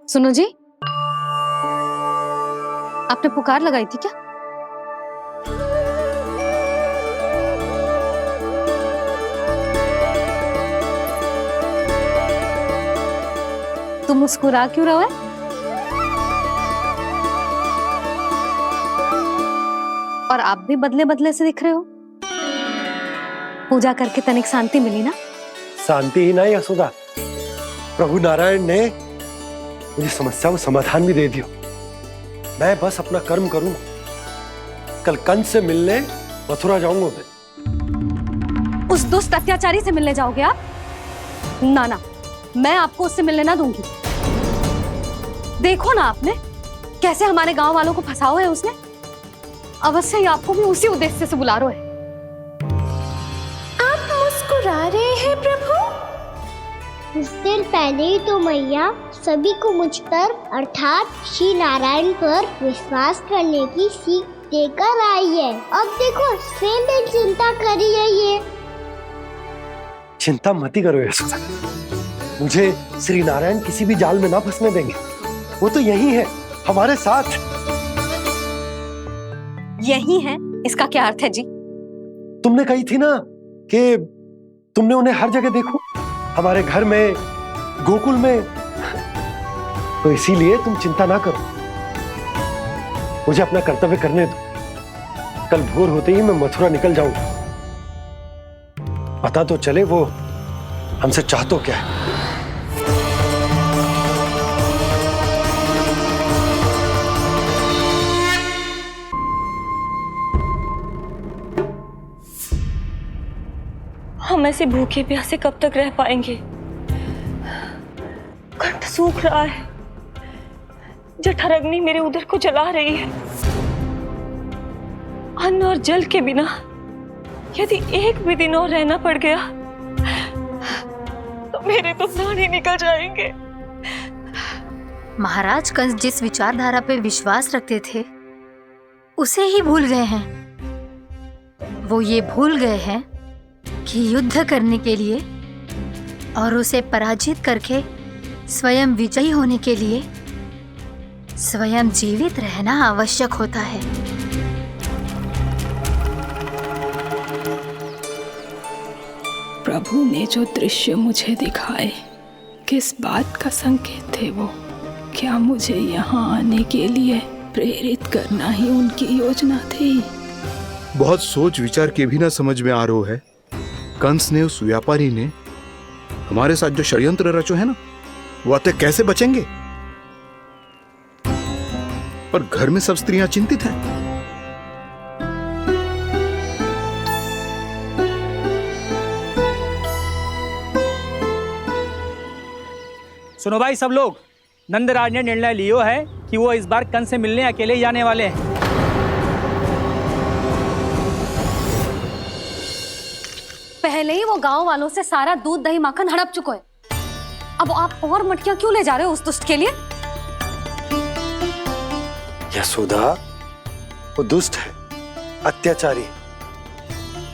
सुनो जी, आपने पुकार लगाई थी क्या? तुम मुस्कुरा क्यों रहे हो? और आप भी बदले बदले से दिख रहे हो। पूजा करके तनिक शांति मिली ना? शांति ही नहीं यशोदा, प्रभु नारायण ने मुझे समस्या को समाधान भी दे दिया। मैं बस अपना कर्म करूंगा। कल कंस से मिलने मथुरा जाऊंगा मैं। उस दुष्ट अत्याचारी से मिलने जाओगे आप? ना ना, मैं आपको उससे मिलने ना दूंगी। देखो ना आपने कैसे हमारे गांव वालों को फंसाओ है उसने। अवश्य ही आपको भी उसी उद्देश्य से बुला रहा है। आप मुस्कुरा रहे हैं प्रभु? कुछ देर पहले ही तो मैया सभी को मुझ पर अर्थात श्री नारायण पर विश्वास करने की सीख देकर आई है। अब देखो स्वयं भी चिंता कर रही है ये। चिंता मत ही करो यशोदा, मुझे श्री नारायण किसी भी जाल में ना फंसने देंगे। वो तो यही है हमारे साथ। यही है, इसका क्या अर्थ है जी? तुमने कही थी ना कि तुमने उन्हें हर जगह देखो, हमारे घर में, गोकुल में। तो इसीलिए तुम चिंता ना करो, मुझे अपना कर्तव्य करने दो। कल भोर होते ही मैं मथुरा निकल जाऊंगा। पता तो चले वो हमसे चाहतो क्या है। हम ऐसे भूखे प्यासे कब तक रह पाएंगे? कंठ सूख रहा है, जठराग्नि मेरे उदर को जला रही है। अन्न और जल के बिना यदि एक भी दिन और रहना पड़ गया तो मेरे तो प्राण ही निकल जाएंगे। महाराज कंस जिस विचारधारा पे विश्वास रखते थे उसे ही भूल गए हैं। वो ये भूल गए हैं कि युद्ध करने के लिए और उसे पराजित करके स्वयं विजयी होने के लिए स्वयं जीवित रहना आवश्यक होता है। प्रभु ने जो दृश्य मुझे दिखाए, किस बात का संकेत थे वो? क्या मुझे यहाँ आने के लिए प्रेरित करना ही उनकी योजना थी? बहुत सोच विचार के भी ना समझ में आ रहा है। कंस ने, उस व्यापारी ने हमारे साथ जो षड्यंत्र रचो है ना, वो आते कैसे बचेंगे? पर घर में सब स्त्रियां चिंतित हैं। सुनो भाई सब लोग, नंदराज ने निर्णय लियो है कि वो इस बार कंस से मिलने अकेले ही जाने वाले हैं। पहले ही वो गांव वालों से सारा दूध दही माखन हड़प चुके हैं। अब आप और मटकियां क्यों ले जा रहे हो उस दुष्ट के लिए? यशोदा, वो दुष्ट है, अत्याचारी,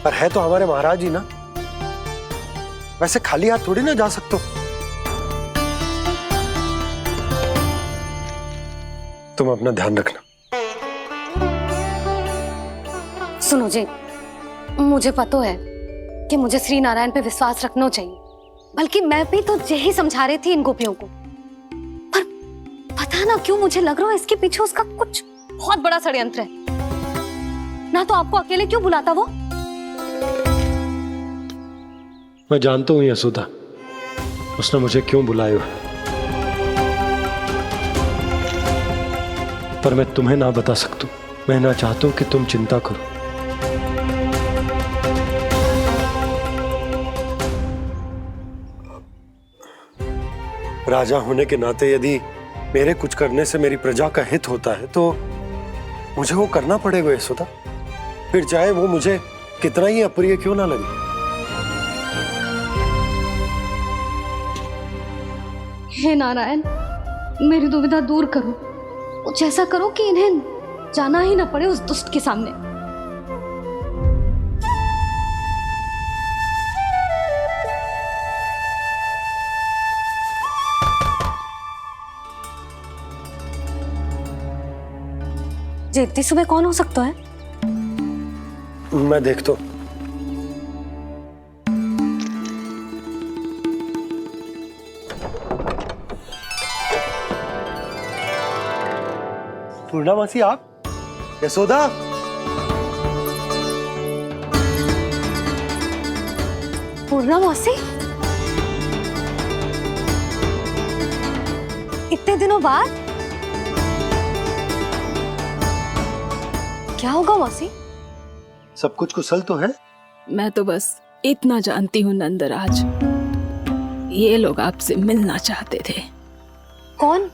पर है तो हमारे महाराज ही ना। वैसे खाली हाथ थोड़ी ना जा सकते। तुम अपना ध्यान रखना। सुनो जी, मुझे पता है कि मुझे श्री नारायण पे विश्वास रखना चाहिए, बल्कि मैं भी तो यही समझा रही थी इन गोपियों को, पर पता पता ना क्यों मुझे लग रहा है इसके पीछे उसका कुछ बहुत बड़ा षड्यंत्र है। ना तो आपको अकेले क्यों बुलाता वो? मैं जानता हूँ यशोदा, उसने मुझे क्यों बुलाया है, पर मैं तुम्हें ना बता सकता। मैं ना चाहता हूं कि तुम चिंता करो। राजा होने के नाते यदि मेरे कुछ करने से मेरी प्रजा का हित होता है तो मुझे वो करना पड़ेगा यशोदा, फिर चाहे वो मुझे कितना ही अप्रिय क्यों ना लगे। हे नारायण, मेरी दुविधा दूर करो। कुछ ऐसा करो कि इन्हें जाना ही ना पड़े उस दुष्ट के सामने। जी इतनी सुबह कौन हो सकता है? मैं देखता हूं। पूर्णामासी, आप? यशोदा, पूर्णामासी, इतने दिनों बाद? क्या होगा मौसी? सब कुछ कुशल तो है? मैं तो बस इतना जानती हूँ नंदराज, ये लोग आपसे मिलना चाहते थे। कौन?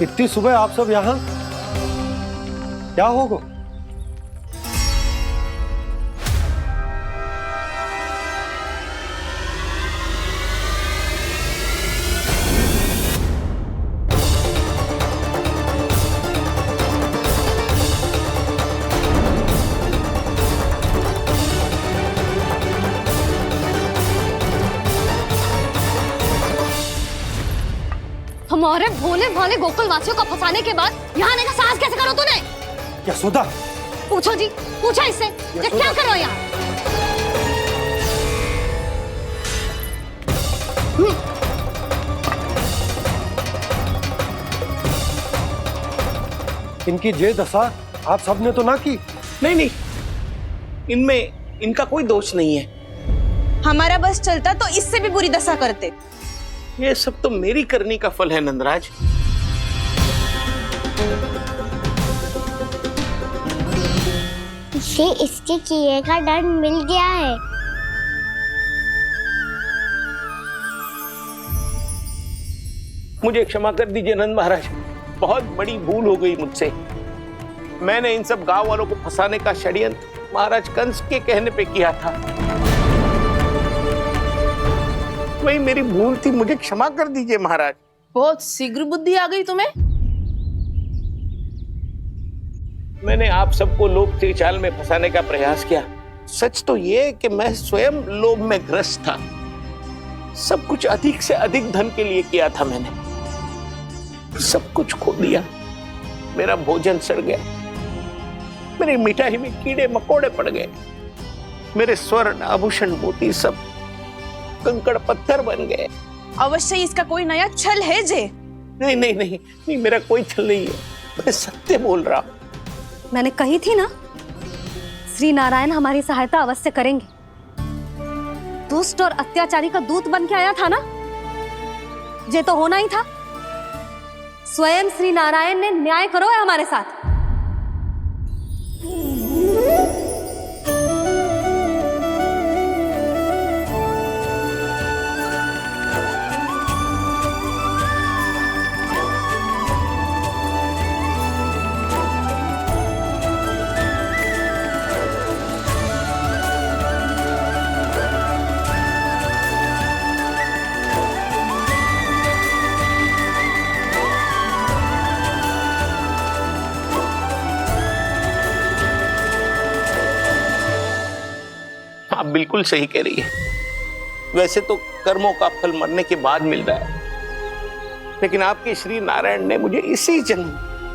इतनी सुबह आप सब यहाँ? क्या होगा? हमारे भोले भाले गोकुल वासियों को फंसाने के बाद यहाँ आने का साहस कैसे करो तूने? यशोदा, पूछो जी, पूछो इससे, ये क्या कर रहे हो यहाँ? इनकी जे दशा आप सबने तो ना की? नहीं नहीं, इनमें इनका कोई दोष नहीं है। हमारा बस चलता तो इससे भी बुरी दशा करते। ये सब तो मेरी करनी का फल है नंदराज। इसे इसके किए का दंड मिल गया है। मुझे क्षमा कर दीजिए नंद महाराज, बहुत बड़ी भूल हो गई मुझसे। मैंने इन सब गांव वालों को फंसाने का षड्यंत्र महाराज कंस के कहने पे किया था। वही मेरी भूल थी, मुझे क्षमा कर दीजिए महाराज। बहुत शीघ्र बुद्धि आ गई तुम्हें। मैंने आप सबको लोभ के चाल में फंसाने का प्रयास किया। सच तो ये कि मैं स्वयं लोभ में ग्रस्त था। सब कुछ अधिक से अधिक धन के लिए किया था मैंने। सब कुछ खो दिया। मेरा भोजन सड़ गया, मेरी मिठाई में कीड़े मकोड़े पड़ गए, मेरे स्वर्ण आभूषण मोती सब कंकड़ पत्थर बन गए। अवश्य इसका कोई नया छल है जे। नहीं नहीं नहीं नहीं, मेरा कोई छल नहीं है, मैं सत्य बोल रहा हूं। मैंने कही थी ना, श्री नारायण हमारी सहायता अवश्य करेंगे। दुष्ट और अत्याचारी का दूत बन के आया था ना, ये तो होना ही था। स्वयं श्री नारायण ने न्याय करो है हमारे साथ। बिल्कुल सही कह रही है। वैसे तो कर्मों का फल मरने के बाद मिल रहा है, लेकिन आपके श्री नारायण ने मुझे इसी जन्म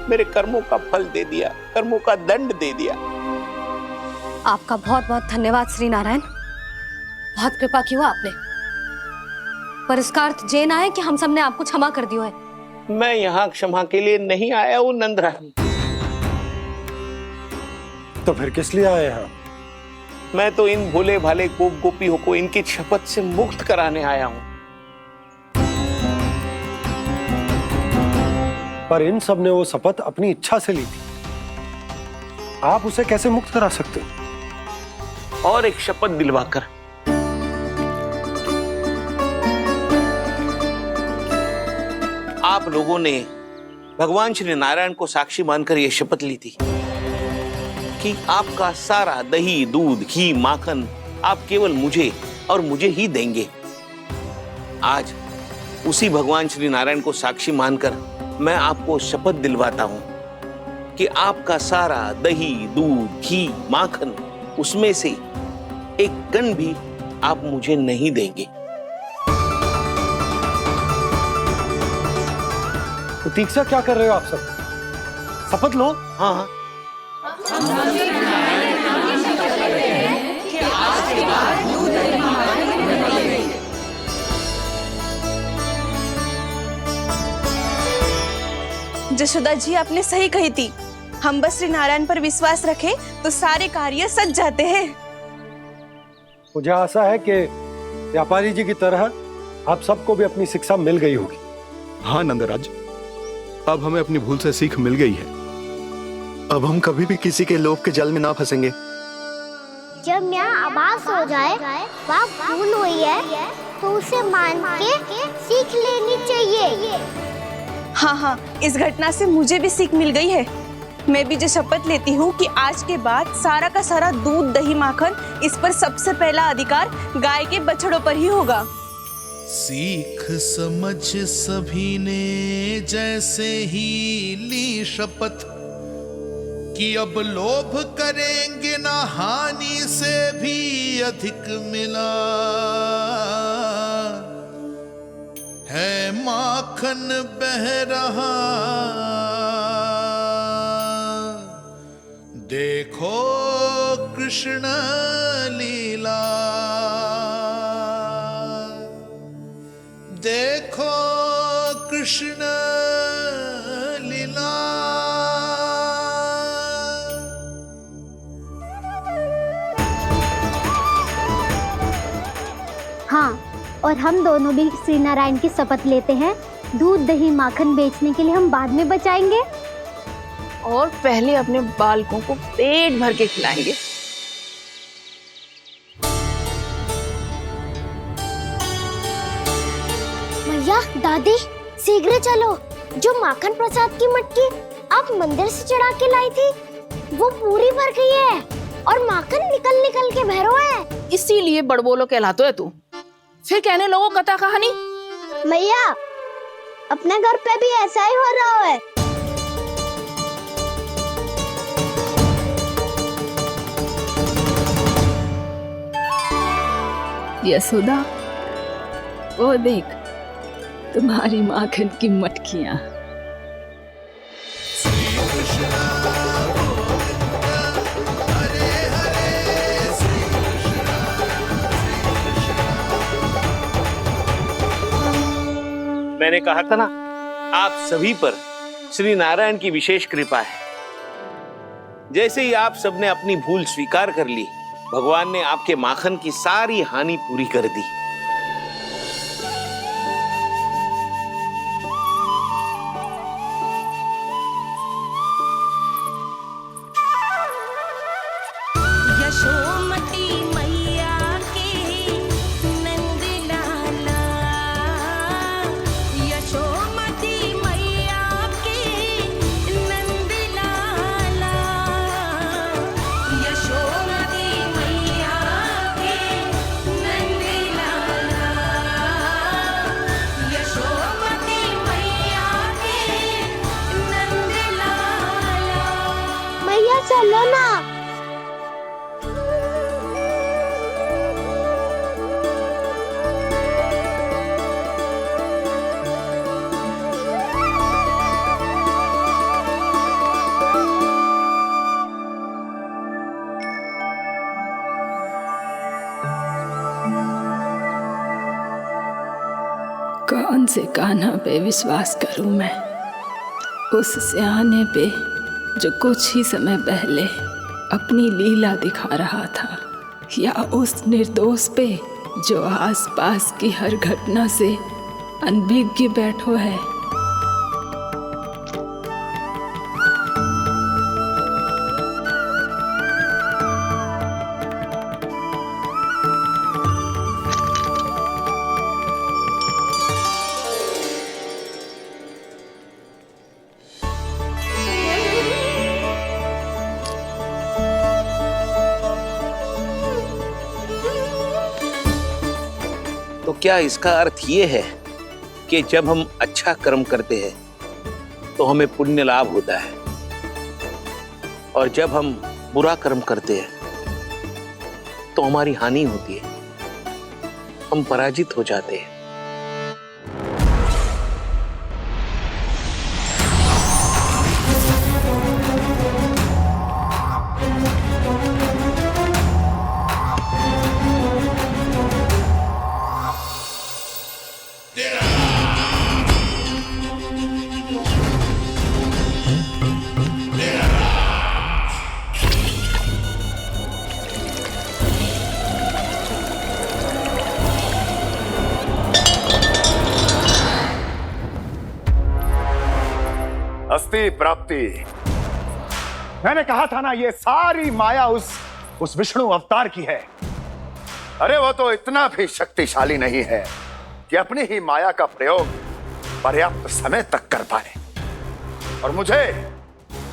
मेरे कर्मों का फल दे दिया, कर्मों का दंड दे दिया। आपका बहुत बहुत धन्यवाद श्री नारायण, बहुत कृपा की हो आपने। पर इसका अर्थ ये ना है कि हम सबने आपको क्षमा कर दिया है। मैं यहाँ क्षमा के लिए नहीं आया हूँ नंदरानी। तो फिर किस लिए आए हैं? मैं तो इन भोले भाले गोप गोपियों को इनकी शपथ से मुक्त कराने आया हूँ। पर इन सब ने वो शपथ अपनी इच्छा से ली थी, आप उसे कैसे मुक्त करा सकते? और एक शपथ दिलवाकर। आप लोगों ने भगवान श्री नारायण को साक्षी मानकर यह शपथ ली थी कि आपका सारा दही, दूध, घी, माखन आप केवल मुझे और मुझे ही देंगे। आज उसी भगवान श्री नारायण को साक्षी मानकर मैं आपको शपथ दिलवाता हूं कि आपका सारा दही, दूध, घी, माखन, उसमें से एक कण भी आप मुझे नहीं देंगे। प्रतीक्षा क्या कर रहे हो आप सब? शपथ लो। हाँ हाँ। जशोदा जी, आपने सही कही थी। हम बस श्री नारायण पर विश्वास रखें तो सारे कार्य सज जाते हैं। मुझे आशा है कि व्यापारी जी की तरह आप सबको भी अपनी शिक्षा मिल गई होगी। हाँ नंदराज, अब हमें अपनी भूल से सीख मिल गई है। अब हम कभी भी किसी के लोभ के जल में ना फंसेंगे। जब यहाँ आभास हो जाए वहाँ भूल हुई है तो उसे मान के सीख लेनी चाहिए। हाँ हाँ, इस घटना से मुझे भी सीख मिल गई है। मैं भी जो शपथ लेती हूँ कि आज के बाद सारा का सारा दूध, दही, माखन, इस पर सबसे पहला अधिकार गाय के बछड़ों पर ही होगा। सीख समझ सभी ने जैसे ही ली शपथ कि अब लोभ करेंगे ना हानि से भी अधिक मिला है, माखन बह रहा देखो कृष्ण लीला, देखो कृष्ण लीला। हाँ, और हम दोनों भी श्री नारायण की शपथ लेते हैं, दूध, दही, माखन बेचने के लिए हम बाद में बचाएंगे और पहले अपने बालकों को पेट भर के खिलाएंगे। भैया, दादी, शीघ्र चलो। जो माखन प्रसाद की मटकी आप मंदिर से चढ़ा के लाई थी वो पूरी भर गई है और माखन निकल निकल के बह रहा है। इसीलिए बड़बोलो कहलाते है तू। फिर कहने लोगों कथा कहानी। भैया, अपने घर पे भी ऐसा ही हो रहा है। यशोदा, वो देख तुम्हारी माखन की मटकियां। मैंने कहा था ना, आप सभी पर श्री नारायण की विशेष कृपा है। जैसे ही आप सबने अपनी भूल स्वीकार कर ली, भगवान ने आपके माखन की सारी हानि पूरी कर दी। यशोमती मैया के नंद लाला, यशोमती मैया के नंद लाला, यशोमती मैया के नंद लाला, यशोमती मैया के नंद लाला। मैया चलो ना। कौन से कान्हा पे विश्वास करूं मैं? उस सियाने पे जो कुछ ही समय पहले अपनी लीला दिखा रहा था, या उस निर्दोष पे जो आसपास की हर घटना से अनभिज्ञ बैठो है? तो क्या इसका अर्थ ये है कि जब हम अच्छा कर्म करते हैं तो हमें पुण्य लाभ होता है, और जब हम बुरा कर्म करते हैं तो हमारी हानि होती है, हम पराजित हो जाते हैं? अस्ति प्राप्ति। मैंने कहा था ना, ये सारी माया उस विष्णु अवतार की है। अरे वो तो इतना भी शक्तिशाली नहीं है कि अपनी ही माया का प्रयोग पर्याप्त समय तक कर पाए और मुझे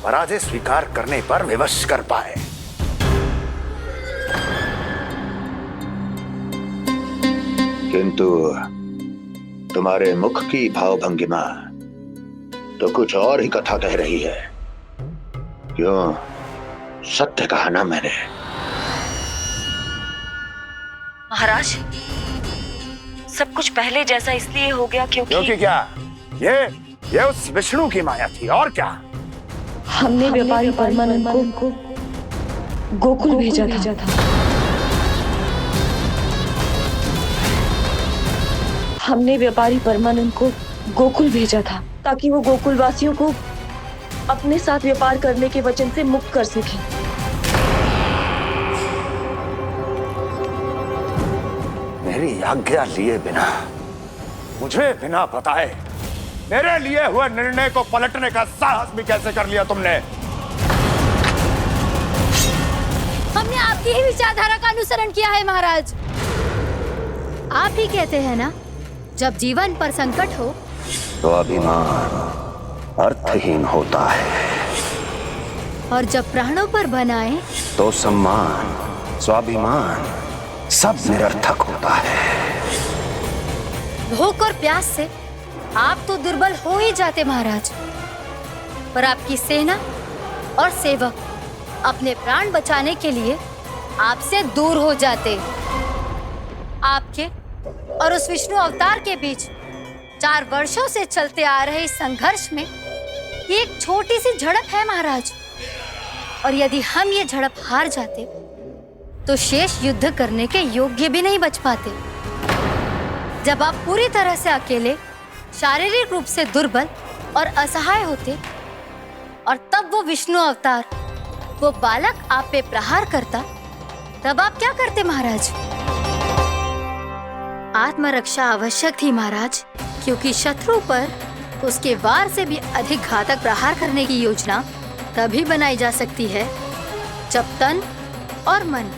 पराजय स्वीकार करने पर विवश कर पाए। किंतु तुम्हारे मुख की भावभंगिमा तो कुछ और ही कथा कह रही है। क्यों? सत्य कहा ना मैंने। महाराज, सब कुछ पहले जैसा इसलिए हो गया क्योंकि क्या? ये उस विष्णु की माया थी, और क्या? हमने व्यापारी परमानंद को गोकुल भेजा था। हमने व्यापारी परमानंद को गोकुल भेजा था ताकि वो गोकुल वासियों को अपने साथ व्यापार करने के वचन से मुक्त कर सके। मेरी आज्ञा लिए बिना, मुझे बिना बताए मेरे लिए हुए निर्णय को पलटने का साहस भी कैसे कर लिया तुमने? हमने आपकी ही विचारधारा का अनुसरण किया है महाराज। आप ही कहते हैं ना, जब जीवन पर संकट हो तो अभिमान अर्थहीन होता है, और जब प्राणों पर बनाए तो सम्मान स्वाभिमान सब निरर्थक होता है। भूख और प्यास से आप तो दुर्बल हो ही जाते महाराज, पर आपकी सेना और सेवक अपने प्राण बचाने के लिए आपसे दूर हो जाते। आपके और उस विष्णु अवतार के बीच 4 वर्षों से चलते आ रहे इस संघर्ष में ये एक छोटी सी झड़प है महाराज, और यदि हम ये झड़प हार जाते तो शेष युद्ध करने के योग्य भी नहीं बच पाते। जब आप पूरी तरह से अकेले, शारीरिक रूप से दुर्बल और असहाय होते, और तब वो विष्णु अवतार, वो बालक आप पे प्रहार करता, तब आप क्या करते महाराज? आत्मरक्षा आवश्यक थी महाराज, क्योंकि शत्रु पर उसके वार से भी अधिक घातक प्रहार करने की योजना तभी बनाई जा सकती है जब तन और मन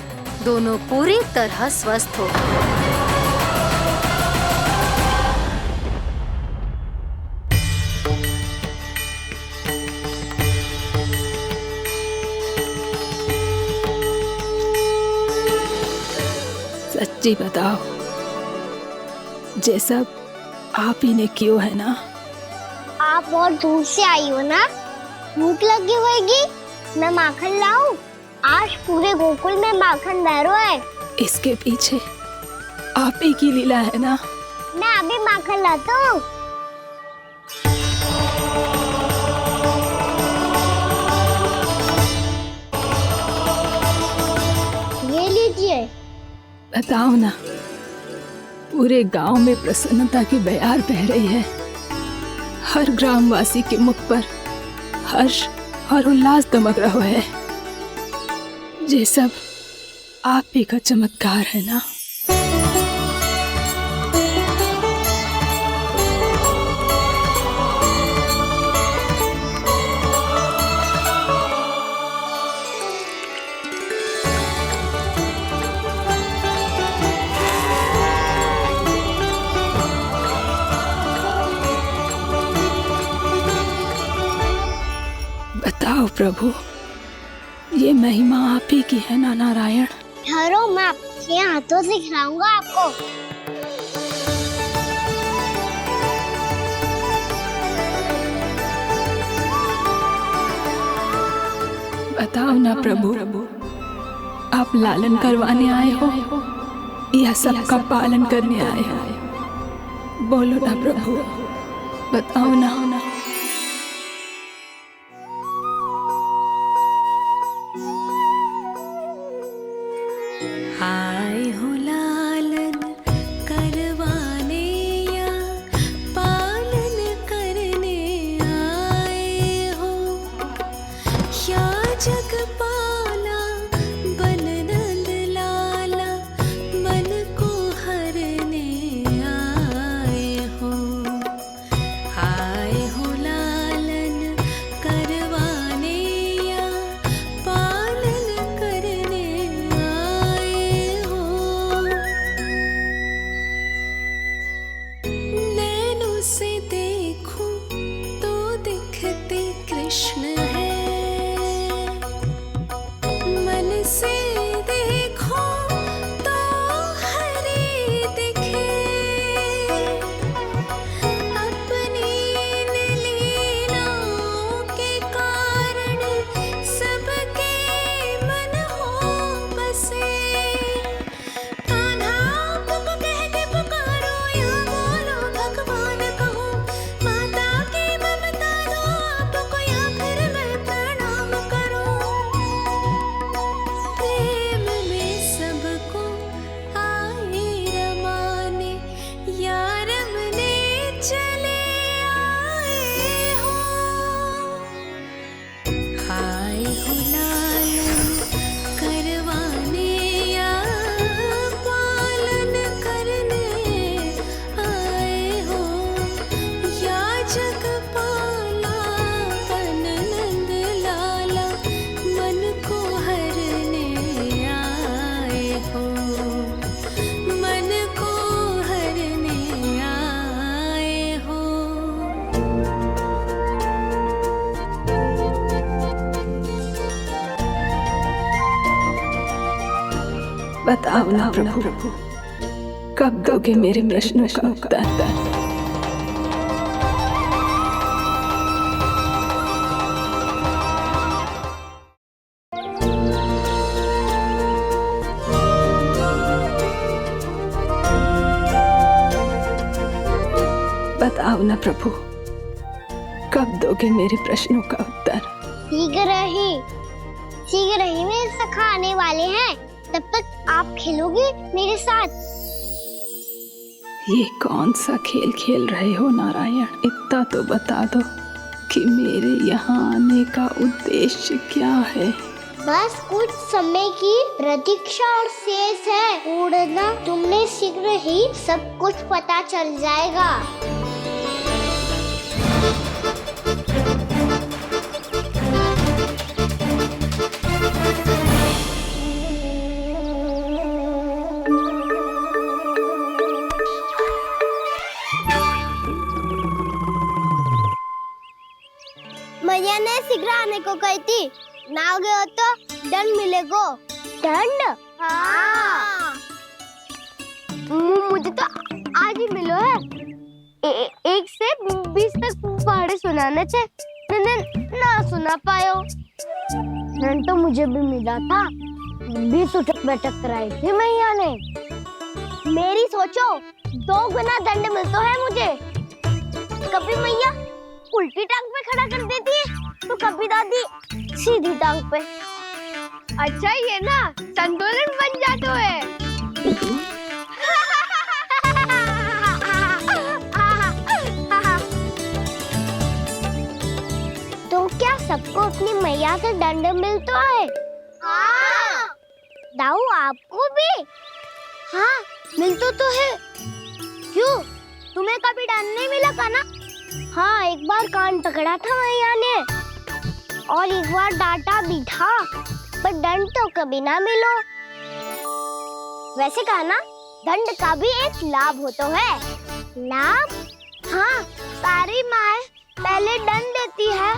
दोनों पूरी तरह स्वस्थ हो। सच्ची बताओ, जैसा आप ही ने कियो है ना? आप बहुत दूर से आई हो ना, भूख लगी होगी। मैं माखन लाऊं? आज पूरे गोकुल में माखन बहरो है। इसके पीछे आप ही की लीला है ना? मैं अभी माखन लाता हूँ। ये लीजिए। बताओ ना, पूरे गांव में प्रसन्नता की बयार बह रही है। हर ग्रामवासी के मुख पर हर्ष और उल्लास दमक रहा है। ये सब आप ही का चमत्कार है ना। बताओ प्रभु, ये महिमा आप ही की है ना नारायण? ठहरो, मैं आपके हाथों से खिलाऊंगा आपको। बताओ ना प्रभु, आप लालन करवाने आए हो या सबका पालन करने आए हो? बोलो ना प्रभु, बताओ ना। आए हो लालन करवाने या पालन करने आए हो, या जगपाला बन नंद लाला मन को हरने आए हो। आए हो लालन करवाने या पालन करने आए हो। नैनों से देखूं तो दिखते कृष्ण है, मन से देखो तो हरि दिखे। अपनी लीलाओं के कारण सबके मन हो बसे। कान्हा आपको कह के पुकारो या बोलो भगवान कहो, माता की ममता दो आपको या फिर मैं प्रणाम करूं। प्रेम में सबको आए रमाने, या रमने चले आए हो। आए हो लालन करवाने या पालन करने आए हो, या जगपाला बन नंद लाला मन को हरने आए हो। मन को हरने आए हो। बताओ ना प्रभु, कब दोगे मेरे प्रश्नों का उत्तर? बताओ ना प्रभु, कब दोगे मेरे प्रश्नों का उत्तर? शीघ्र ही मेरे सखा आने वाले हैं, तब तक आप खेलोगे मेरे साथ। ये कौन सा खेल खेल रहे हो नारायण? इतना तो बता दो कि मेरे यहाँ आने का उद्देश्य क्या है? बस कुछ समय की प्रतीक्षा और शेष है। उड़ना तुमने शीघ्र ही सब कुछ पता चल जाएगा। मैया ने शीघ्र आने को कही थी, ना आ गए हो तो दंड मिलेगा। दंड? हाँ। मुझे तो आज ही मिलो है। 1 से 20 तक पहाड़े सुनाने थे, ना सुना पायो। दंड तो मुझे भी मिला था, 20 उठक बैठक कराई थी मैया ने। मेरी सोचो, 2 गुना दंड मिलता है मुझे। कभी मैया उल्टी टांग पे खड़ा कर देती है, तो कभी दादी सीधी टांग पे। अच्छा ये ना संतुलन बन जाता है। सबको अपनी मैया से दंड मिलता है। हाँ। दाऊ आपको भी? हाँ मिलता तो है। क्यों, तुम्हें कभी दंड नहीं मिला का ना? हाँ, एक बार कान पकड़ा था मैया ने और एक बार डांटा भी था, पर दंड तो कभी ना मिलो। वैसे कहा ना, दंड का भी एक लाभ होता है। लाभ? हाँ, सारी माँ पहले दंड देती है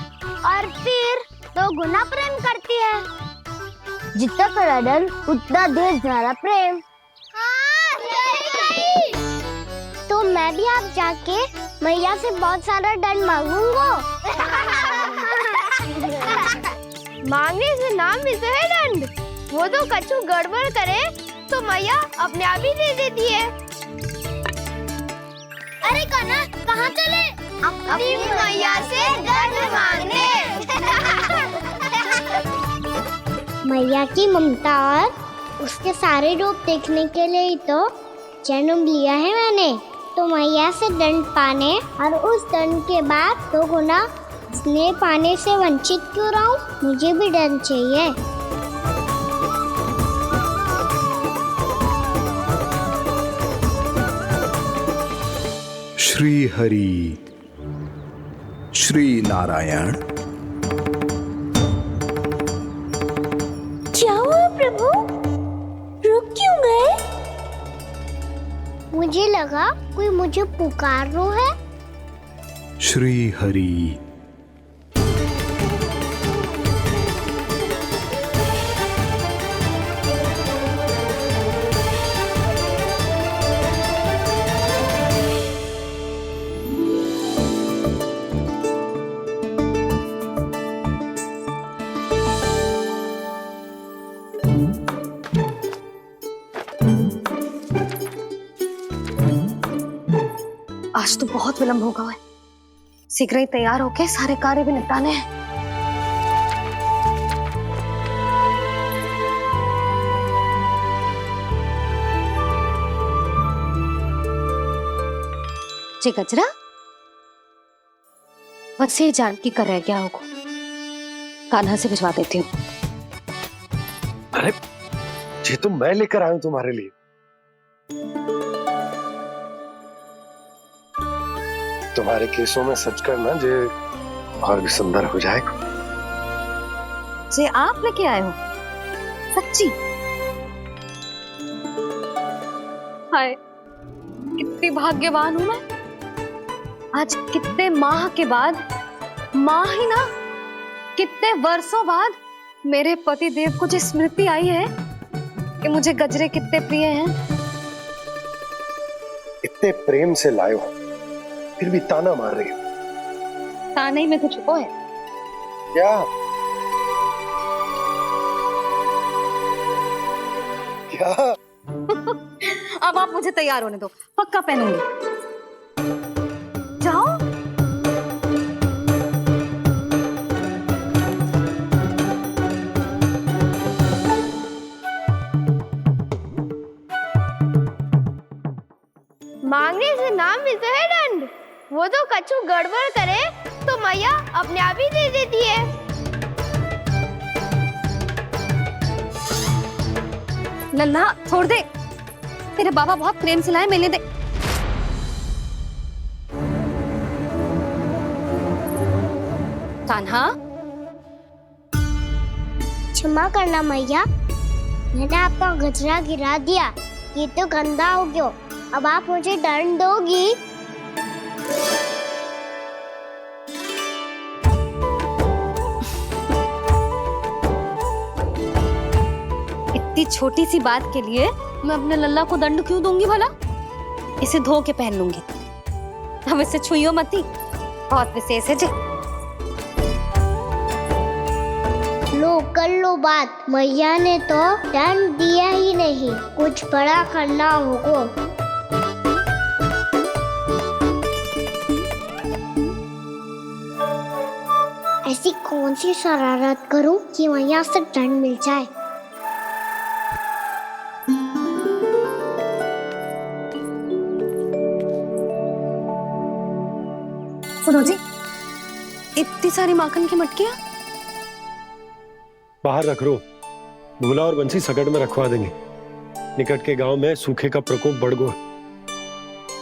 और फिर 2 गुना प्रेम करती है। जितना बड़ा दंड उतना ढेर सारा प्रेम। हाँ, सही। तो मैं भी आप जाके मैया से बहुत सारा दंड मांगूंगा। मांगने से ना मिलता है दंड, वो तो कछु गड़बड़ करे तो मैया अपने आप ही दे देती है। अरे कना, कहाँ चले? अपनी मैया से दंड मांगने। मैया की ममता और उसके सारे रूप देखने के लिए ही तो जन्म लिया है मैंने। तो मैया से दंड पाने और उस दंड के बाद 2 गुना स्नेह पाने से वंचित क्यों रहूं? मुझे भी दंड चाहिए। श्री हरि, श्री नारायण। क्या हुआ प्रभु? रुक क्यों गए? मुझे लगा कोई मुझे पुकार रहा है। श्री हरि। आज तो बहुत विलंब होगा है। शीघ्र ही तैयार होके सारे कार्य भी निपटाने हैं। जी गजरा, बस ये जान की कर रह गया होगा, कान्हा से भिजवा देती हूँ। अरे ये तो मैं लेकर आया हूं तुम्हारे लिए। तुम्हारे केसों में सच करना जे और भी सुंदर हो जाएगा। जे आप लेके आए हो? सच्ची? हाय, कितनी भाग्यवान हूं मैं। आज कितने माह के बाद, माह ही ना, कितने वर्षों बाद मेरे पति देव को जो स्मृति आई है कि मुझे गजरे कितने प्रिय हैं। इतने प्रेम से लाए हो, फिर भी ताना मार रही हो। ताने में कुछ छुपो है क्या? क्या? अब आप मुझे तैयार होने दो, पक्का पहनूंगी। जाओ। मांगने से ना मिलता है दंड, वो तो कछु गड़बड़ करे तो मैया अपने आप ही दे देती है। नन्हा छोड़ दे, तेरे बाबा बहुत प्रेम से लाए, मिलने दे। कान्हा, क्षमा करना मैया, मैंने आपका गजरा गिरा दिया, ये तो गंदा हो गया। अब आप मुझे दंड दोगी? इतनी छोटी सी बात के लिए मैं अपने लल्ला को दंड क्यों दूंगी भला? इसे धो के पहन लूंगी। अब इसे छुइयो मती, बहुत विशेष है जी। लो कर लो बात, मैया ने तो दंड दिया ही नहीं, कुछ बड़ा करना होगा। ऐसी कौन सी शरारत करूं कि मैया से दंड मिल जाए? सुनो जी, इतनी सारी माखन की मटकियां बाहर रख रो, भूला और बंसी सकट में रखवा देंगे। निकट के गांव में सूखे का प्रकोप बढ़ गो,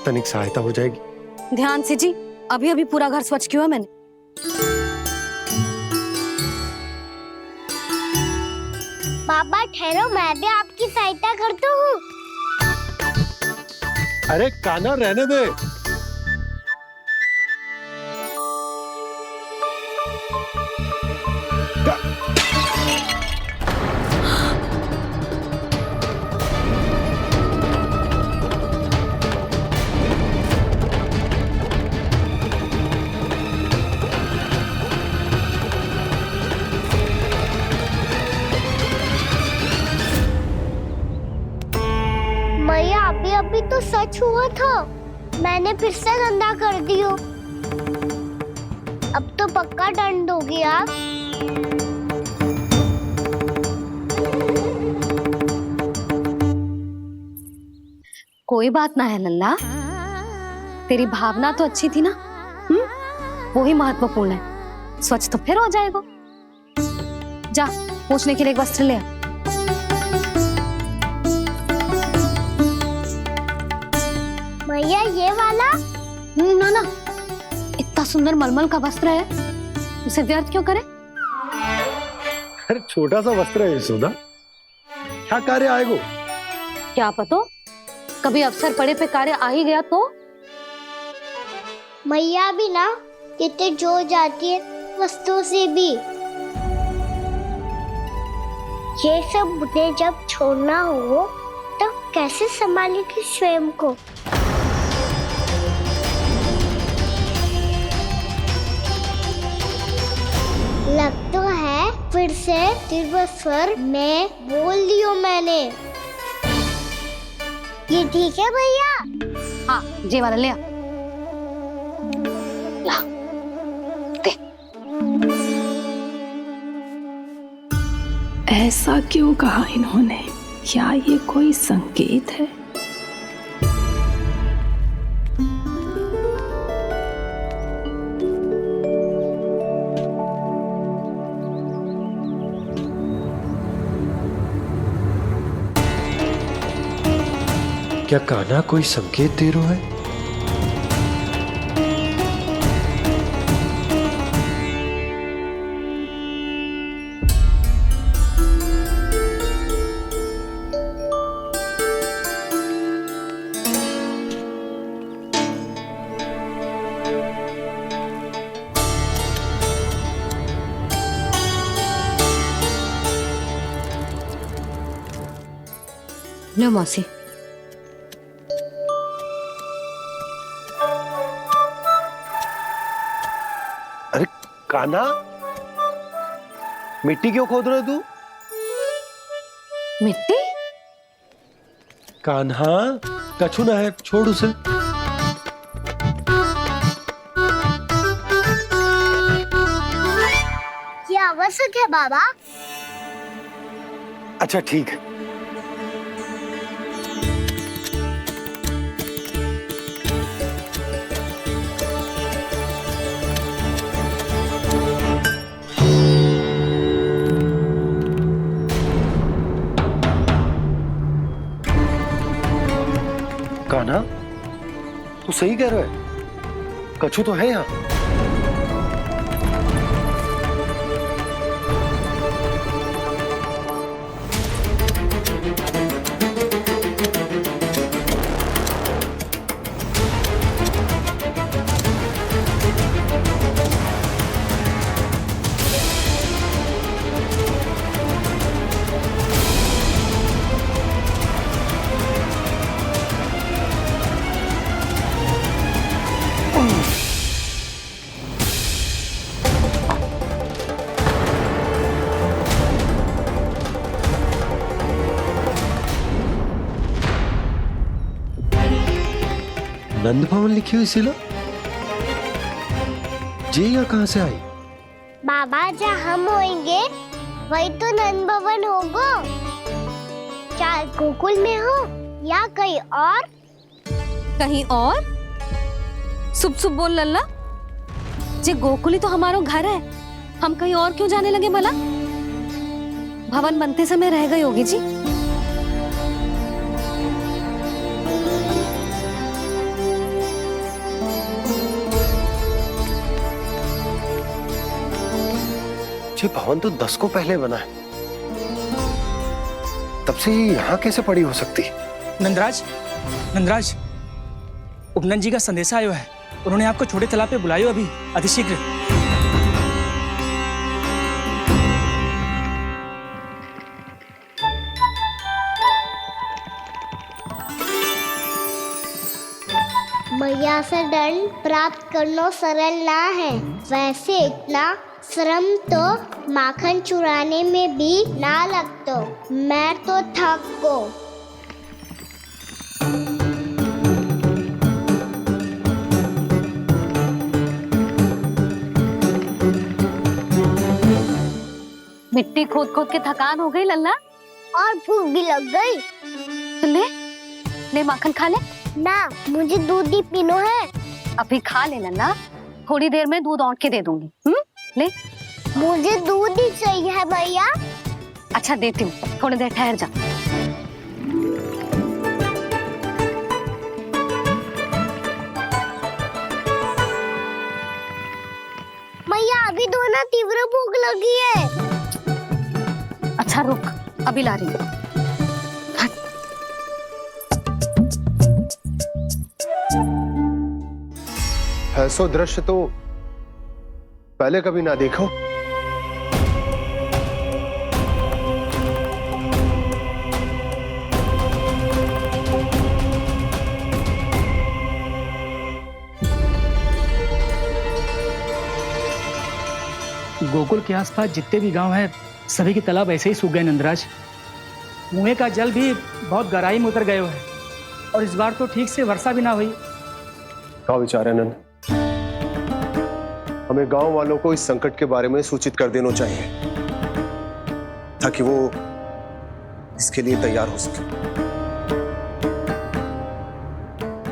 तनिक सहायता हो जाएगी। ध्यान से जी, अभी अभी पूरा घर स्वच्छ किया मैंने। पापा ठहरो, मैं भी आपकी सहायता करता हूँ। अरे कान्हा रहने दे। मैया अभी अभी तो सच हुआ था, मैंने फिर से गंदा कर दियो। अब तो पक्का दंड दोगे आप। कोई बात ना है लल्ला, तेरी भावना तो अच्छी थी ना, वो ही महत्वपूर्ण है। स्वच्छ तो फिर हो जाएगा। जा पोंछने के लिए एक वस्त्र ले आ। भैया ये वाला? ना ना, इतना सुंदर मलमल का वस्त्र है, उसे व्यर्थ क्यों करे? अरे छोटा सा वस्त्र है यशोदा, क्या कार्य आएगो? क्या पता, कभी अवसर पड़े पे कार्य आ ही गया तो। मैया भी ना कितने जो जाती है वस्तुओं से भी। ये सब मुझे जब छोड़ना हो तो कैसे संभालेगी स्वयं को? लग तो है फिर से तिरस्वर में बोल दियो मैंने। ये ठीक है भैया? हाँ, ये वाला ले आ। ला, दे। ऐसा क्यों कहा इन्होंने? क्या ये कोई संकेत है? क्या कान्हा कोई संकेत दे रहा है? लो मौसी। अरे कान्हा, मिट्टी क्यों खोद रहे तू? मिट्टी? कान्हा, कछु ना है, छोड़ उसे। ये आवश्यक है बाबा। अच्छा ठीक है। कान्हा, तू सही कह रहा है, कछु तो है यहाँ। नंद भवन लिखी हुई सिला, जी या कहां से आई? बाबा जहाँ हम होंगे वही तो नंद भवन होगा। चाहे गोकुल में हो या कहीं और। कहीं और? सुब सुब बोल लल्ला, जे गोकुल ही तो हमारा घर है, हम कहीं और क्यों जाने लगे भला? भवन बनते समय रह गई होगी जी। ये भवन तो 10 को पहले बना है, तब से ही यहाँ कैसे पड़ी हो सकती? नंदराज, नंदराज, उपनंद जी का संदेशा आयो है। उन्होंने आपको छोटे तालाब पे बुलायो अभी अतिशीघ्र। मैया से दंड प्राप्त करना सरल ना है। वैसे इतना श्रम तो माखन चुराने में भी ना लगतो। मैं तो थक को। मिट्टी खोद खोद के थकान हो गई लल्ला, और भूख भी लग गई। तो ले ले माखन खा ले। ना, मुझे दूध ही पीनो है। अभी खा ले लल्ला, थोड़ी देर में दूध औंट के दे दूंगी। ले। मुझे दूध ही चाहिए है भैया। अच्छा देती हूँ, थोड़ी देर ठहर जा। मैया अभी दो ना, तीव्र भूख लगी है। अच्छा रुक, अभी ला रही हूँ। ऐसा दृश्य तो पहले कभी ना देखो। गोकुल के आसपास जितने भी गांव हैं, सभी के तालाब ऐसे ही सूख गए नंदराज। कुएं का जल भी बहुत गहराई में उतर गए है, और इस बार तो ठीक से वर्षा भी ना हुई। क्या विचार है नंद? हमें गांव वालों को इस संकट के बारे में सूचित कर देना चाहिए, ताकि वो इसके लिए तैयार हो सके।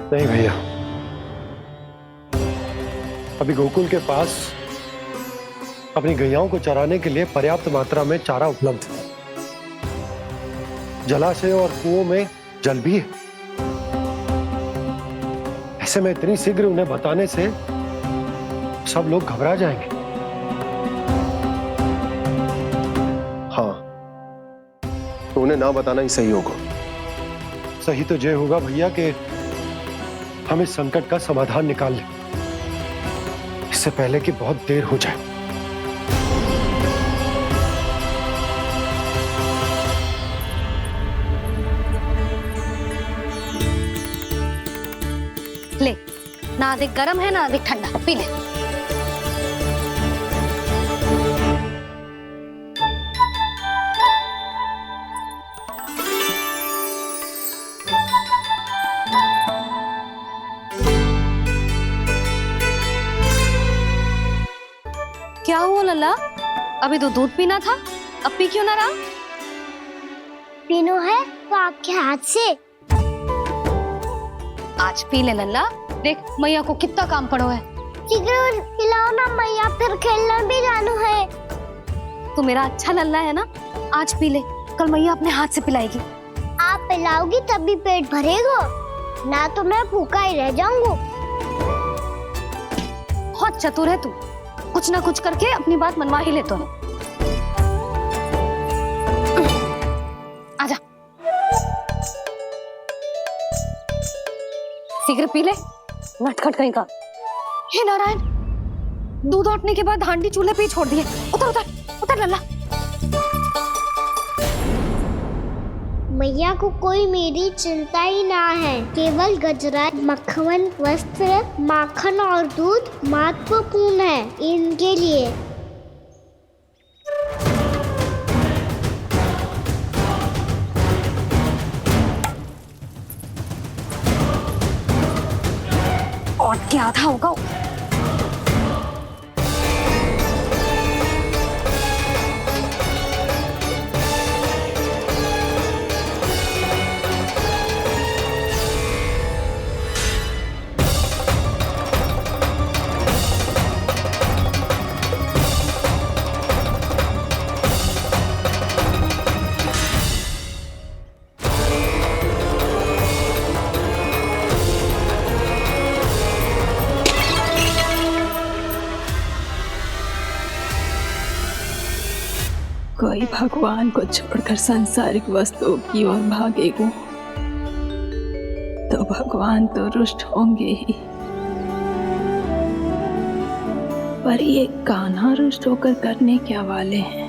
नहीं भैया, अभी गोकुल के पास अपनी गैयाओं को चराने के लिए पर्याप्त मात्रा में चारा उपलब्ध है। जलाशय और कुओं में जल भी है। ऐसे में इतनी शीघ्र उन्हें बताने से सब लोग घबरा जाएंगे। हाँ, तो उन्हें ना बताना ही सही होगा। सही तो ये होगा भैया कि हम इस संकट का समाधान निकाल लें, इससे पहले कि बहुत देर हो जाए। ले, ना अधिक गर्म है ना अधिक ठंडा, पी ले। क्या हुआ लल्ला? अभी तो दूध पीना था, अब पी क्यों ना रहा? पीनो है तो आपके हाथ से। आज पी ले लल्ला, देख मैया को कितना काम पड़ो है। शीघ्र पिलाओ ना मैया, फिर खेलना भी जानो है। तू मेरा अच्छा लल्ला है ना, आज पी ले, कल मैया अपने हाथ से पिलाएगी। आप पिलाओगी तभी पेट भरेगा, ना तो मैं भूखा ही रह जाऊंगा। बहुत चतुर है तू, कुछ ना कुछ करके अपनी बात मनवा ही लेता है। आजा, शीघ्र पी ले, नटखट कहीं का। हे नारायण, दूध औटने के बाद हांडी चूल्हे पे ही छोड़ दिए। उतर उतर उतर लल्ला। मैया को कोई मेरी चिंता ही ना है। केवल गजरा, मक्खन, वस्त्र, माखन और दूध महत्वपूर्ण है इनके लिए। और क्या था होगा? कोई भगवान को छोड़कर सांसारिक वस्तुओं की ओर भागेगा तो भगवान तो रुष्ट होंगे ही, पर ये कान्हा रुष्ट होकर करने क्या वाले हैं?